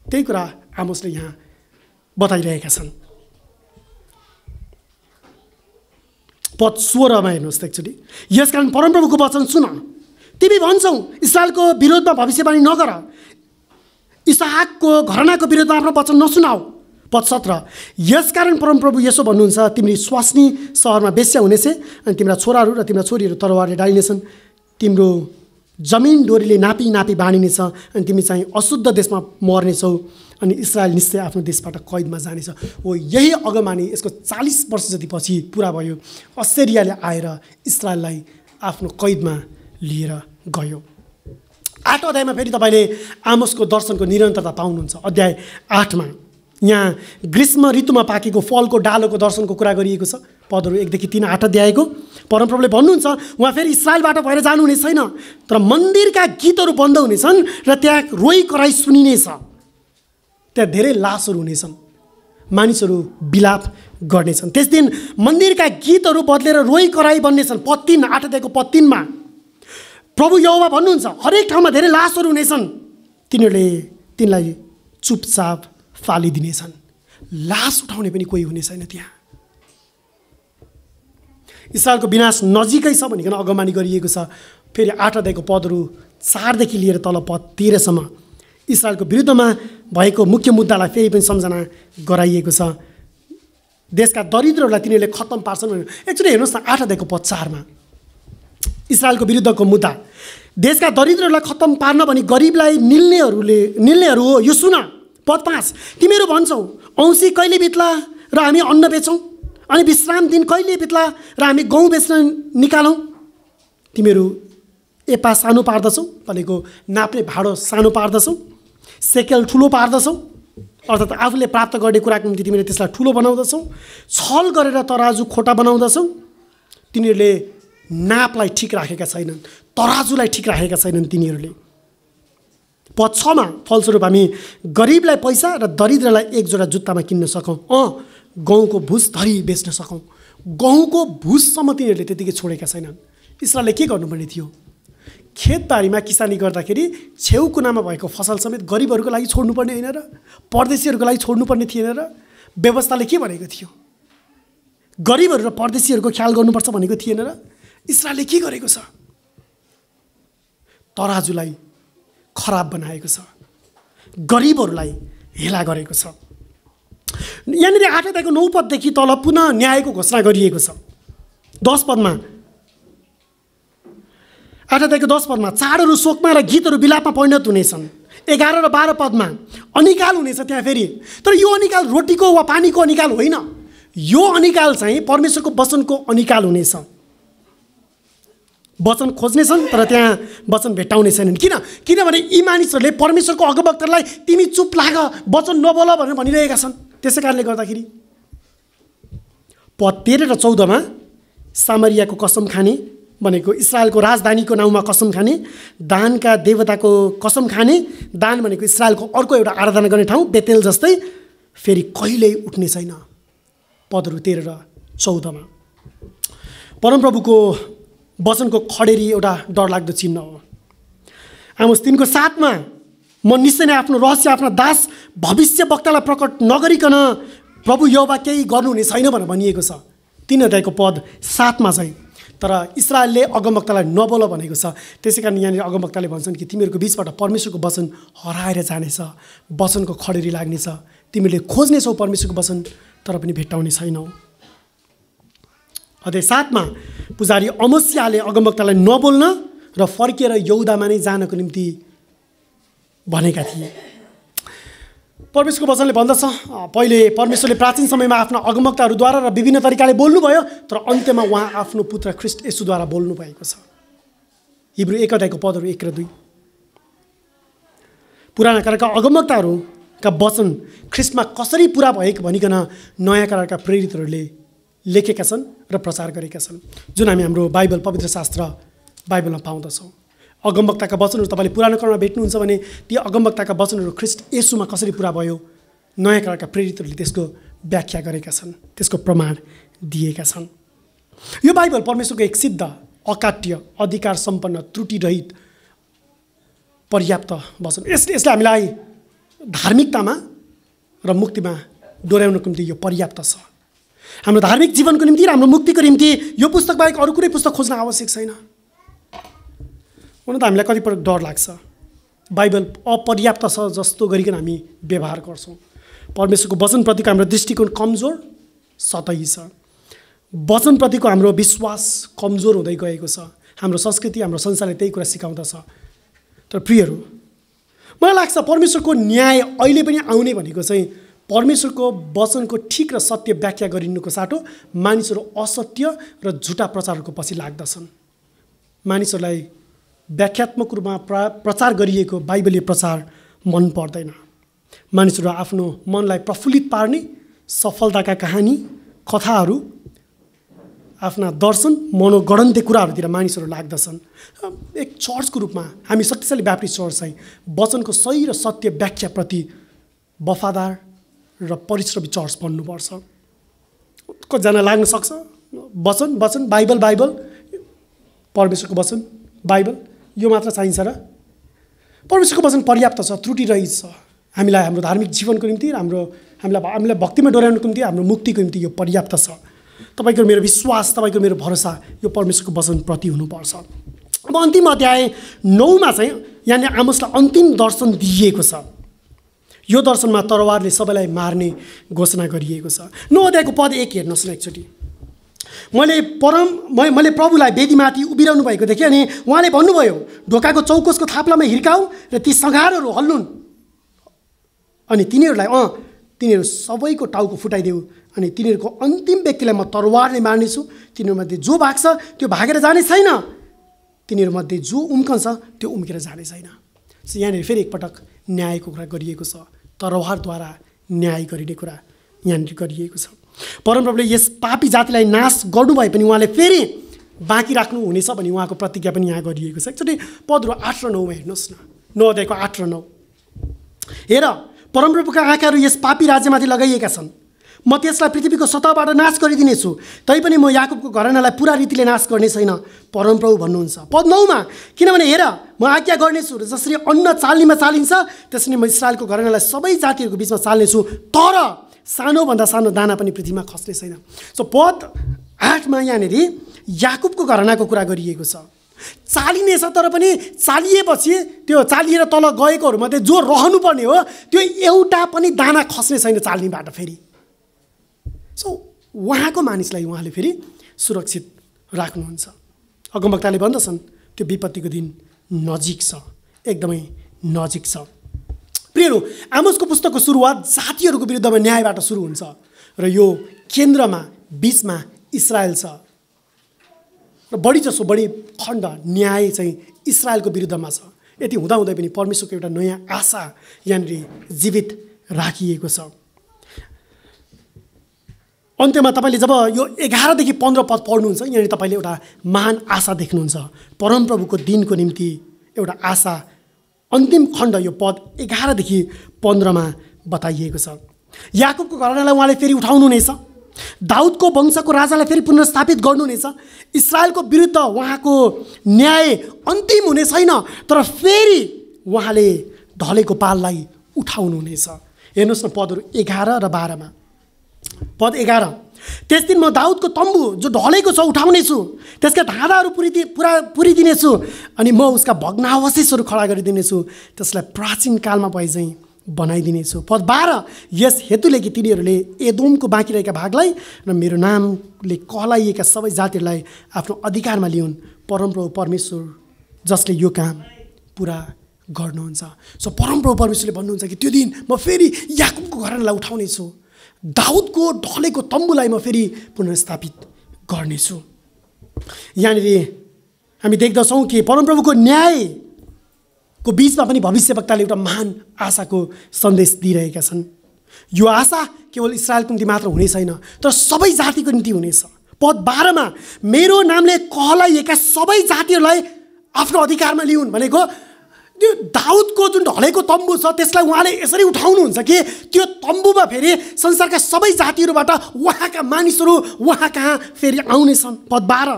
त्यही कुरा आमोसले यहाँ बताइरहेका छन्। पद 16मा हेर्नुहोस् त एकचोटि, यसकारण परमप्रभुको वचन सुन, तिमी भन्छौ इस्रायलको विरोधमा भविष्यवाणी नगर, इसहाकको घरानाको विरोधमा आफ्नो वचन नसुनाऊ। पद 17, यसकारण परमप्रभु यसो भन्नुहुन्छ, तिमी स्वास्नी सहरमा बेस्या हुनेछ अनि तिम्रा छोराहरू र तिम्रा छोरीहरू तरवारले डालिनेछन्, तिम्रो जमिन डोरीले नापी नापी बाँडिनेछ अनि तिमी चाहिँ अशुद्ध देशमा मर्नेछौ अनि इस्रायल निश्चय आफ्नो देशबाट कैदमा जानेछ। हो यही अगमवाणी यसको 40 वर्ष जति पछि पुरा भयो। अस्सिरियाले आएर इस्रायललाई आफ्नो कैदमा लिएर गयो। 8 अध्यायमा फेरि तपाईँले आमोसको दर्शनको निरन्तरता पाउनुहुन्छ। अध्याय 8मा यहाँ ग्रीष्म ऋतुमा पाकेको फलको डालोको दर्शनको कुरा गरिएको छ। पदहरू 1 देखि 3 8 अध्यायको परमप्रभुले भन्नुहुन्छ उहाँ फेरि इस्रायलबाट भएर जानुहुने छैन, तर मन्दिरका गीतहरू बन्द हुनेछन् र त्यहाँ रोइ कराई सुनिनेछ, त्यहाँ धेरै लासहरू हुनेछन्, मानिसहरू विलाप गर्नेछन्। त्यस दिन मन्दिरका गीतहरू बदलेर रोइ कराई बन्नेछन्। पद 3 8 अध्यायको पद 3मा प्रभु यहोवा भन्नुहुन्छ हरेक ठाउँमा धेरै लासहरू हुनेछन्, तिनीहरूले तिनलाई चुपचाप फालिदिनेछन्। लास उठाउने पनि कोही हुने छैन त्यहाँ। इस्रायलको विनाश नजिकै छ भनिकन अगमवाणी गरिएको छ। फेरि 8 अध्यायको पदहरू 4 देखि लिएर तल पद 13 सम्म इस्रायलको विरुद्धमा भएको मुख्य मुद्दालाई फेरि पनि सम्झना गराइएको छ। देशका दरिद्रहरूलाई तिनीहरूले खत्तम पार्छन् भनेर एकचोटि हेर्नुहोस् न 8 अध्यायको पद 4मा इस्रायलको विरुद्धको मुद्दा, देशका दरिद्रहरूलाई खत्तम पार्न भनी गरिबलाई निल्नेहरू हो, यो सुन। पद 5, तिमीहरू भन्छौ औँसी कहिले बित्ला र हामी अन्न बेचौँ अनि विश्राम दिन कहिले बित्ला र हामी गहुँ बेच्न निकालौँ। तिमीहरू एपा सानो पार्दछौ भनेको नाप्ने भाँडो सानो पार्दछौ, सेकेल ठुलो पार्दछौ, अर्थात् आफूले प्राप्त गर्ने कुराको निम्ति तिमीले त्यसलाई ठुलो बनाउँदछौ, छल गरेर तराजु खोटा बनाउँदछौ। तिनीहरूले नापलाई ठिक राखेका छैनन्, तराजुलाई ठिक राखेका छैनन् तिनीहरूले। पद 6मा फलस्वरूप हामी गरिबलाई पैसा र दरिद्रलाई एक जोडा जुत्तामा किन्न सकौँ, गहुँको भुस धरी बेच्न सकौँ। गहुँको भुससम्म तिनीहरूले त्यतिकै छोडेका छैनन्। इस्रायलले के गर्नुपर्ने थियो? खेतबारीमा किसानी गर्दाखेरि छेउ कुनामा भएको फसल समेत गरिबहरूको लागि छोड्नुपर्ने होइन र? परदेशीहरूको लागि छोड्नुपर्ने थिएन र? व्यवस्थाले के भनेको थियो? गरिबहरू र परदेशीहरूको ख्याल गर्नुपर्छ भनेको थिएन र? इस्रायलले के गरेको छ? तराजुलाई खराब बनाएको छ, गरिबहरूलाई हेला गरेको छ। यहाँनिर 8 अध्यायको 9 पददेखि तल पुनः न्यायको घोषणा गरिएको छ। 10 पदमा 8 अध्यायको 10 पदमा चाडहरू शोकमा र गीतहरू विलापमा परिणत हुनेछन्। 11 र 12 पदमा अनिकाल हुनेछ त्यहाँ फेरि। तर यो अनिकाल रोटीको वा पानीको अनिकाल होइन, यो अनिकाल चाहिँ परमेश्वरको वचनको अनिकाल हुनेछ। वचन खोज्नेछन् तर त्यहाँ वचन भेट्टाउने छैनन्। किनभने यी मानिसहरूले परमेश्वरको अगमवक्तालाई तिमी चुप लाग, वचन नबोल भनेर भनिरहेका छन्। त्यसै कारणले गर्दाखेरि पद 13 र 14मा सामरियाको कसम खाने भनेको इस्रायलको राजधानीको नाउँमा कसम खाने, दानका देवताको कसम खाने, दान भनेको इस्रायलको अर्को एउटा आराधना गर्ने ठाउँ बेतेल जस्तै फेरि कहिल्यै उठ्ने छैन। पदहरू 13 र 14मा परमप्रभुको वचनको खडेरी एउटा डरलाग्दो चिन्ह हो। आमोस 3 को 7मा म निश्चय नै आफ्नो रहस्य आफ्ना दास भविष्य वक्तालाई प्रकट नगरिकन प्रभु यहोवा केही गर्नुहुने छैन भनेर भनिएको छ। 3 अध्यायको पद 7मा चाहिँ तर इस्राएलले अगमवक्तालाई नबोल भनेको छ। त्यसै कारण यहाँनिर अगमवक्ताले भन्छन् कि तिमीहरूको बिचबाट परमेश्वरको वचन हराएर जानेछ, वचनको खडेरी लाग्नेछ। तिमीले खोज्नेछौ परमेश्वरको वचन तर पनि भेट्टाउने छैनौ। अध्याय 7 मा पुजारी अमस्याले अगमवक्तालाई नबोल्न र फर्केर यहुदामा नै जानको निम्ति भनेका थिए। परमेश्वरको वचनले भन्दछ पहिले परमेश्वरले प्राचीन समयमा आफ्ना अगमवक्ताहरूद्वारा र विभिन्न तरिकाले बोल्नुभयो, तर अन्त्यमा उहाँ आफ्नो पुत्र ख्रीष्ट येशूद्वारा बोल्नु भएको छ। हिब्रू 1 अध्यायको पदहरू 1 र 2। पुराना करारका अगमवक्ताहरूका वचन ख्रीष्टमा कसरी पुरा भएको भनिकन नयाँ करारका प्रेरितहरूले लेखेका छन् र प्रचार गरेका छन्, जुन हामी हाम्रो बाइबल पवित्र शास्त्र बाइबलमा पाउँदछौँ। अगमवक्ताका वचनहरू तपाईँले पुरानो करारमा भेट्नुहुन्छ भने ती अगमवक्ताका वचनहरू ख्रीष्ट येशूमा कसरी पुरा भयो, नयाँ करारका प्रेरितहरूले त्यसको व्याख्या गरेका छन्, त्यसको प्रमाण दिएका छन्। यो बाइबल परमेश्वरको एक सिद्ध, अकाट्य, अधिकार सम्पन्न, त्रुटिरहित, पर्याप्त वचन। यसले हामीलाई धार्मिकतामा र मुक्तिमा डोर्याउनको निम्ति यो पर्याप्त छ। हाम्रो धार्मिक जीवनको निम्ति र हाम्रो मुक्तिको निम्ति यो पुस्तक बाहेक अरू कुनै पुस्तक खोज्न आवश्यक छैन। हुन त हामीलाई कतिपटक डर लाग्छ, बाइबल अपर्याप्त छ जस्तो गरिकन हामी व्यवहार गर्छौँ। परमेश्वरको वचनप्रतिको हाम्रो दृष्टिकोण कमजोर, सतही छ। वचनप्रतिको हाम्रो विश्वास कमजोर हुँदै गएको छ। हाम्रो संस्कृति, हाम्रो संसारले त्यही कुरा सिकाउँदछ। तर प्रियहरू, मलाई लाग्छ परमेश्वरको न्याय अहिले पनि आउने भनेको चाहिँ परमेश्वरको वचनको ठिक र सत्य व्याख्या गरिनुको साटो मानिसहरू असत्य र झुटा प्रचारको पछि लाग्दछन्। मानिसहरूलाई व्याख्यात्मक रूपमा प्रचार गरिएको बाइबलीय प्रचार मन पर्दैन। मानिसहरू आफ्नो मनलाई प्रफुल्लित पार्ने सफलताका कहानी, कथाहरू, आफ्ना दर्शन, मनोगणन्य कुराहरूतिर मानिसहरू लाग्दछन्। एक चर्चको रूपमा हामी शक्तिशाली ब्याप्टिस्ट चर्च चाहिँ वचनको सही र सत्य व्याख्याप्रति वफादार र परिश्रमी चर्च बन्नुपर्छ। कतिजना लाग्न सक्छ वचन वचन बाइबल बाइबल, परमेश्वरको वचन बाइबल यो मात्र चाहिन्छ र? परमेश्वरको वचन पर्याप्त छ, त्रुटिरहित छ। हामीलाई हाम्रो धार्मिक जीवनको निम्ति, हामीलाई भक्तिमा डोर्याउनको निम्ति, हाम्रो मुक्तिको निम्ति यो पर्याप्त छ। तपाईँको मेरो विश्वास, तपाईँको मेरो भरोसा यो परमेश्वरको वचनप्रति हुनुपर्छ। अब अन्तिम अध्याय 9 मा चाहिँ यहाँनिर आमोसलाई अन्तिम दर्शन दिइएको छ। यो दर्शनमा तरवारले सबैलाई मार्ने घोषणा गरिएको छ। 9 अध्यायको पद 1 हेर्नुहोस् न एकचोटि। मैले प्रभुलाई वेदीमाथि उभिरहनु भएको देखेँ अनि उहाँले भन्नुभयो, ढोकाको चौकोसको थाप्लामा हिर्काऊ र ती सघारहरू हल्लुन् अनि तिनीहरू सबैको टाउको फुटाइदेऊ अनि तिनीहरूको अन्तिम व्यक्तिलाई म तरवारले मार्नेछु। तिनीहरूमध्ये जो भाग्छ त्यो भागेर जाने छैन, तिनीहरूमध्ये जो उम्कन्छ त्यो उम्केर जाने छैन। यहाँनिर फेरि एकपटक न्यायको कुरा गरिएको छ, तरवारद्वारा न्याय गरिने कुरा यहाँनिर गरिएको छ। परमप्रभुले यस पापी जातिलाई नाश गर्नुभए पनि उहाँले फेरि बाँकी राख्नुहुनेछ भनी उहाँको प्रतिज्ञा पनि यहाँ गरिएको छ। एकचोटि पदहरू 8 र 9 मा हेर्नुहोस् न। 9 अध्यायको 8 र 9। हेर, परमप्रभुका आँखाहरू यस पापी राज्यमाथि लगाइएका छन्। म त्यसलाई पृथ्वीको सतहबाट नाश गरिदिनेछु, तैपनि म याकुबको घरानालाई पुरा रीतिले नाश गर्ने छैन, परमप्रभु भन्नुहुन्छ। पद 9 मा, किनभने हेर म आज्ञा गर्नेछु र जसरी अन्न चाल्नीमा चालिन्छ त्यसरी म इस्राएलको घरानालाई सबै जातिहरूको बिचमा चाल्नेछु, तर सानोभन्दा सानो दाना पनि पृथ्वीमा खस्ने छैन। सो पद 8 मा यहाँनिर याकुबको घरानाको कुरा गरिएको छ। चालिनेछ, तर पनि चालिएपछि त्यो चालिएर तल गएकोहरूमध्ये जो रहनुपर्ने हो त्यो एउटा पनि दाना खस्ने छैन चाल्नीबाट फेरि। सो उहाँको मानिसलाई उहाँले फेरि सुरक्षित राख्नुहुन्छ। अगमवक्ताले भन्दछन् त्यो विपत्तिको दिन नजिक छ, एकदमै नजिक छ। प्रियहरू, आमोसको पुस्तकको सुरुवात जातिहरूको विरुद्धमा न्यायबाट सुरु हुन्छ र यो केन्द्रमा बिचमा इस्राएल छ र बढी खण्ड न्याय चाहिँ इस्राएलको विरुद्धमा छ। यति हुँदाहुँदै पनि परमेश्वरको एउटा नयाँ आशा यहाँनिर जीवित राखिएको छ। अन्त्यमा तपाईँले जब यो 11 देखि 15 पद पढ्नुहुन्छ यहाँनिर तपाईँले एउटा महान आशा देख्नुहुन्छ, परमप्रभुको दिनको निम्ति एउटा आशा। अन्तिम खण्ड यो पद 11 देखि 15 मा बताइएको छ। याकुबको घरानालाई उहाँले फेरि उठाउनुहुनेछ, दाउदको वंशको राजालाई फेरि पुनर्स्थापित गर्नुहुनेछ। इस्राएलको विरुद्ध उहाँको न्याय अन्तिम हुने छैन, तर फेरि उहाँले ढलेको पाललाई उठाउनुहुनेछ। हेर्नुहोस् न पदहरू 11 र 12 मा। पद 11, त्यस दिन म दाउदको तम्बु जो ढलेको छ उठाउनेछु, त्यसका धाँधाहरू पुरिदिनेछु अनि म उसका भग्नावशेषहरू खडा गरिदिनेछु, त्यसलाई प्राचीन कालमा भए चाहिँ बनाइदिनेछु। पद 12, यस हेतुले कि तिनीहरूले एदोमको बाँकी रहेका भागलाई र मेरो नामले कहलाइएका सबै जातिहरूलाई आफ्नो अधिकारमा लिउन्। परमप्रभु परमेश्वर जसले यो काम पुरा गर्नुहुन्छ। सो परमप्रभु परमेश्वरले भन्नुहुन्छ कि त्यो दिन म फेरि याकुबको घरानालाई उठाउनेछु, दाउदको ढलेको तम्बुलाई म फेरि पुनर्स्थापित गर्नेछु। यहाँनिर हामी देख्दछौँ कि परमप्रभुको न्यायको बिचमा पनि भविष्यवक्ताले एउटा महान आशाको सन्देश दिइरहेका छन्। यो आशा केवल इस्रायलको निम्ति मात्र हुने छैन, तर सबै जातिको निम्ति हुनेछ। पद 12 मा मेरो नामले कहलाइएका सबै जातिहरूलाई आफ्नो अधिकारमा लिउन् भनेको त्यो दाउदको जुन ढलेको तम्बु छ त्यसलाई उहाँले यसरी उठाउनुहुन्छ कि त्यो तम्बुमा फेरि संसारका सबै जातिहरूबाट उहाँका मानिसहरू उहाँ कहाँ फेरि आउनेछन्। पद 12,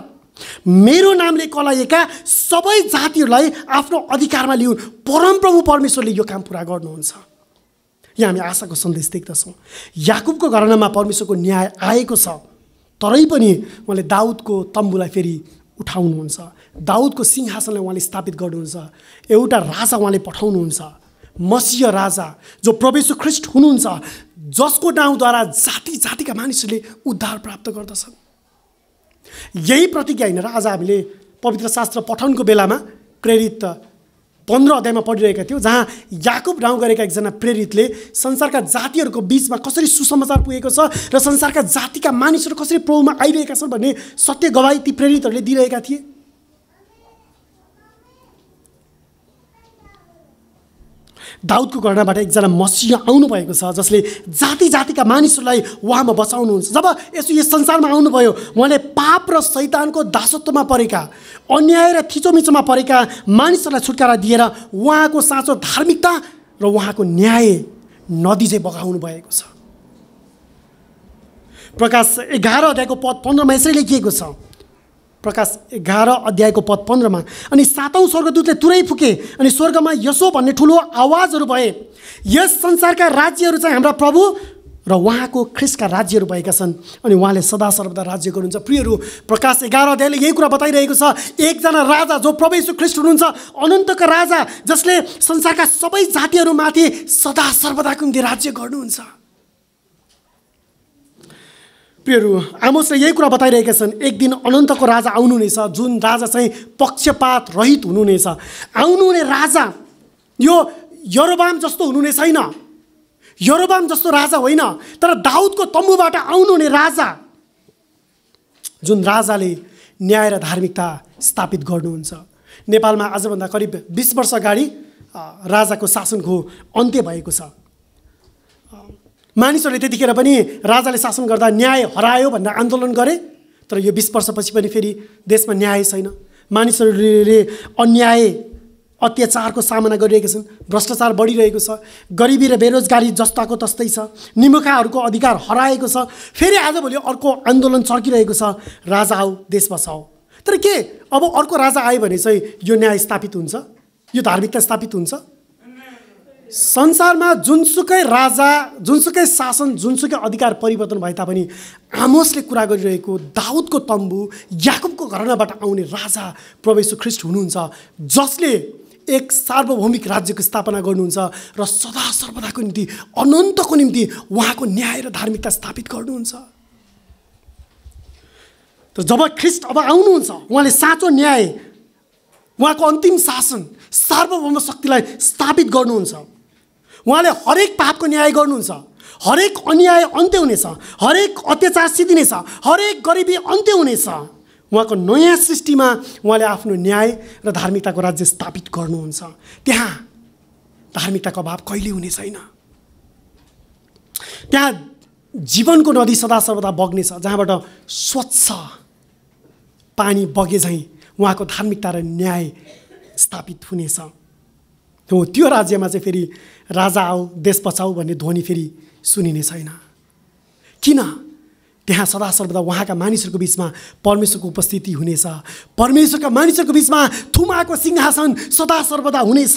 मेरो नामले कहलाइएका सबै जातिहरूलाई आफ्नो अधिकारमा लिउन्। परमप्रभु परमेश्वरले यो काम पुरा गर्नुहुन्छ। यहाँ हामी आशाको सन्देश देख्दछौँ। याकुबको घरानामा परमेश्वरको न्याय आएको छ, तरै पनि उहाँले दाउदको तम्बुलाई फेरि उठाउनुहुन्छ, दाउदको सिंहासनलाई उहाँले स्थापित गर्नुहुन्छ। एउटा राजा उहाँले पठाउनुहुन्छ, मसीह राजा जो प्रभु येशू ख्रीष्ट हुनुहुन्छ, जसको नाउँद्वारा जाति जातिका मानिसहरूले उद्धार प्राप्त गर्दछन्। यही प्रतिज्ञा होइन र आज हामीले पवित्र शास्त्र पठनको बेलामा प्रेरित 15 अध्यायमा पढिरहेका थियौँ, जहाँ याकुब नाउँ गरेका एकजना प्रेरितले संसारका जातिहरूको बिचमा कसरी सुसमाचार पुगेको छ र संसारका जातिका मानिसहरू कसरी प्रभुमा आइरहेका छन् भन्ने सत्य गवाही ती प्रेरितहरूले दिइरहेका थिए। दाउदको घरानाबाट एकजना मसीह आउनुभएको छ जसले जाति जातिका मानिसहरूलाई उहाँमा बचाउनुहुन्छ। जब यसो यस संसारमा आउनुभयो, उहाँले पाप र शैतानको दासत्वमा परेका, अन्याय र थिचोमिचोमा परेका मानिसहरूलाई छुटकारा दिएर उहाँको साँचो धार्मिकता र उहाँको न्याय नदी चाहिँ बगाउनु भएको छ। प्रकाश 11 अध्यायको पद 15 मा यसरी लेखिएको छ। प्रकाश 11 अध्यायको पद 15 मा, अनि 7औं स्वर्गदूतले तुरै फुके अनि स्वर्गमा यसो भन्ने ठुलो आवाजहरू भए, यस संसारका राज्यहरू चाहिँ हाम्रा प्रभु र उहाँको ख्रीष्टका राज्यहरू भएका छन् अनि उहाँले सदा सर्वदा राज्य गर्नुहुन्छ। प्रियहरू, प्रकाश 11 अध्यायले यही कुरा बताइरहेको छ। एकजना राजा जो प्रभु येशू ख्रीष्ट हुनुहुन्छ, अनन्तका राजा जसले संसारका सबै जातिहरूमाथि सदा सर्वदाको निम्ति राज्य गर्नुहुन्छ। प्रियहरू, आमोसले यही कुरा बताइरहेका छन्। एक दिन अनन्तको राजा आउनुहुनेछ, जुन राजा चाहिँ पक्षपात रहित हुनुहुनेछ। आउनुहुने राजा यो यरोबाम जस्तो हुनुहुने छैन, यरोबाम जस्तो राजा होइन, तर दाउदको तम्बुबाट आउनुहुने राजा, जुन राजाले न्याय र धार्मिकता स्थापित गर्नुहुन्छ। नेपालमा आजभन्दा करिब 20 वर्ष अगाडि राजाको शासनको अन्त्य भएको छ। मानिसहरूले त्यतिखेर पनि राजाले शासन गर्दा न्याय हरायो भनेर आन्दोलन गरे, तर यो 20 वर्षपछि पनि फेरि देशमा न्याय छैन। मानिसहरूले अन्याय अत्याचारको सामना गरिरहेका छन्, भ्रष्टाचार बढिरहेको छ, गरिबी र बेरोजगारी जस्ताको तस्तै छ, निमुखाहरूको अधिकार हराएको छ। फेरि आजभोलि अर्को आन्दोलन चर्किरहेको छ, राजा आऊ देश बचाऊ। तर के अब अर्को राजा आयो भने चाहिँ यो न्याय स्थापित हुन्छ, यो धार्मिकता स्थापित हुन्छ? संसारमा जुनसुकै राजा, जुनसुकै शासन, जुनसुकै अधिकार परिवर्तन भए तापनि आमोसले कुरा गरिरहेको दाउदको तम्बु, याकुबको घरानाबाट आउने राजा प्रभु येशू ख्रीष्ट हुनुहुन्छ, जसले एक सार्वभौमिक राज्यको स्थापना गर्नुहुन्छ र सदा सर्वदाको निम्ति, अनन्तको निम्ति उहाँको न्याय र धार्मिकता स्थापित गर्नुहुन्छ। त जब ख्रीष्ट अब आउनुहुन्छ, उहाँले साँचो न्याय, उहाँको अन्तिम शासन, सार्वभौम शक्तिलाई स्थापित गर्नुहुन्छ। उहाँले हरेक पापको न्याय गर्नुहुन्छ, हरेक अन्याय अन्त्य हुनेछ, हरेक अत्याचार सिद्धिनेछ, हरेक गरिबी अन्त्य हुनेछ। उहाँको नयाँ सृष्टिमा उहाँले आफ्नो न्याय र धार्मिकताको राज्य स्थापित गर्नुहुन्छ। त्यहाँ धार्मिकताको अभाव कहिले हुने छैन। त्यहाँ जीवनको नदी सदा सर्वदा बग्नेछ, जहाँबाट स्वच्छ पानी बगे झैँ उहाँको धार्मिकता र न्याय स्थापित हुनेछ। हो, त्यो राज्यमा चाहिँ फेरि राजा आऊ देश बचाऊ भन्ने ध्वनि फेरि सुनिने छैन। किन? त्यहाँ सदा सर्वदा उहाँका मानिसहरूको बिचमा परमेश्वरको उपस्थिति हुनेछ। परमेश्वरका मानिसहरूको बिचमा थुमाको सिंहासन सदा सर्वदा हुनेछ।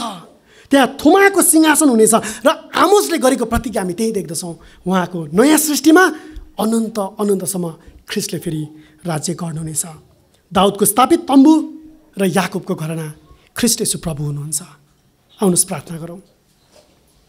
त्यहाँ थुमाको सिंहासन हुनेछ र आमोसले गरेको प्रतिज्ञा हामी त्यही देख्दछौँ। उहाँको नयाँ सृष्टिमा अनन्त अनन्तसम्म ख्रिस्टले फेरि राज्य गर्नुहुनेछ। दाउदको स्थापित तम्बु र याकुबको घराना ख्रिस्ट येशू प्रभु हुनुहुन्छ। आउनुहोस् प्रार्थना गरौँ।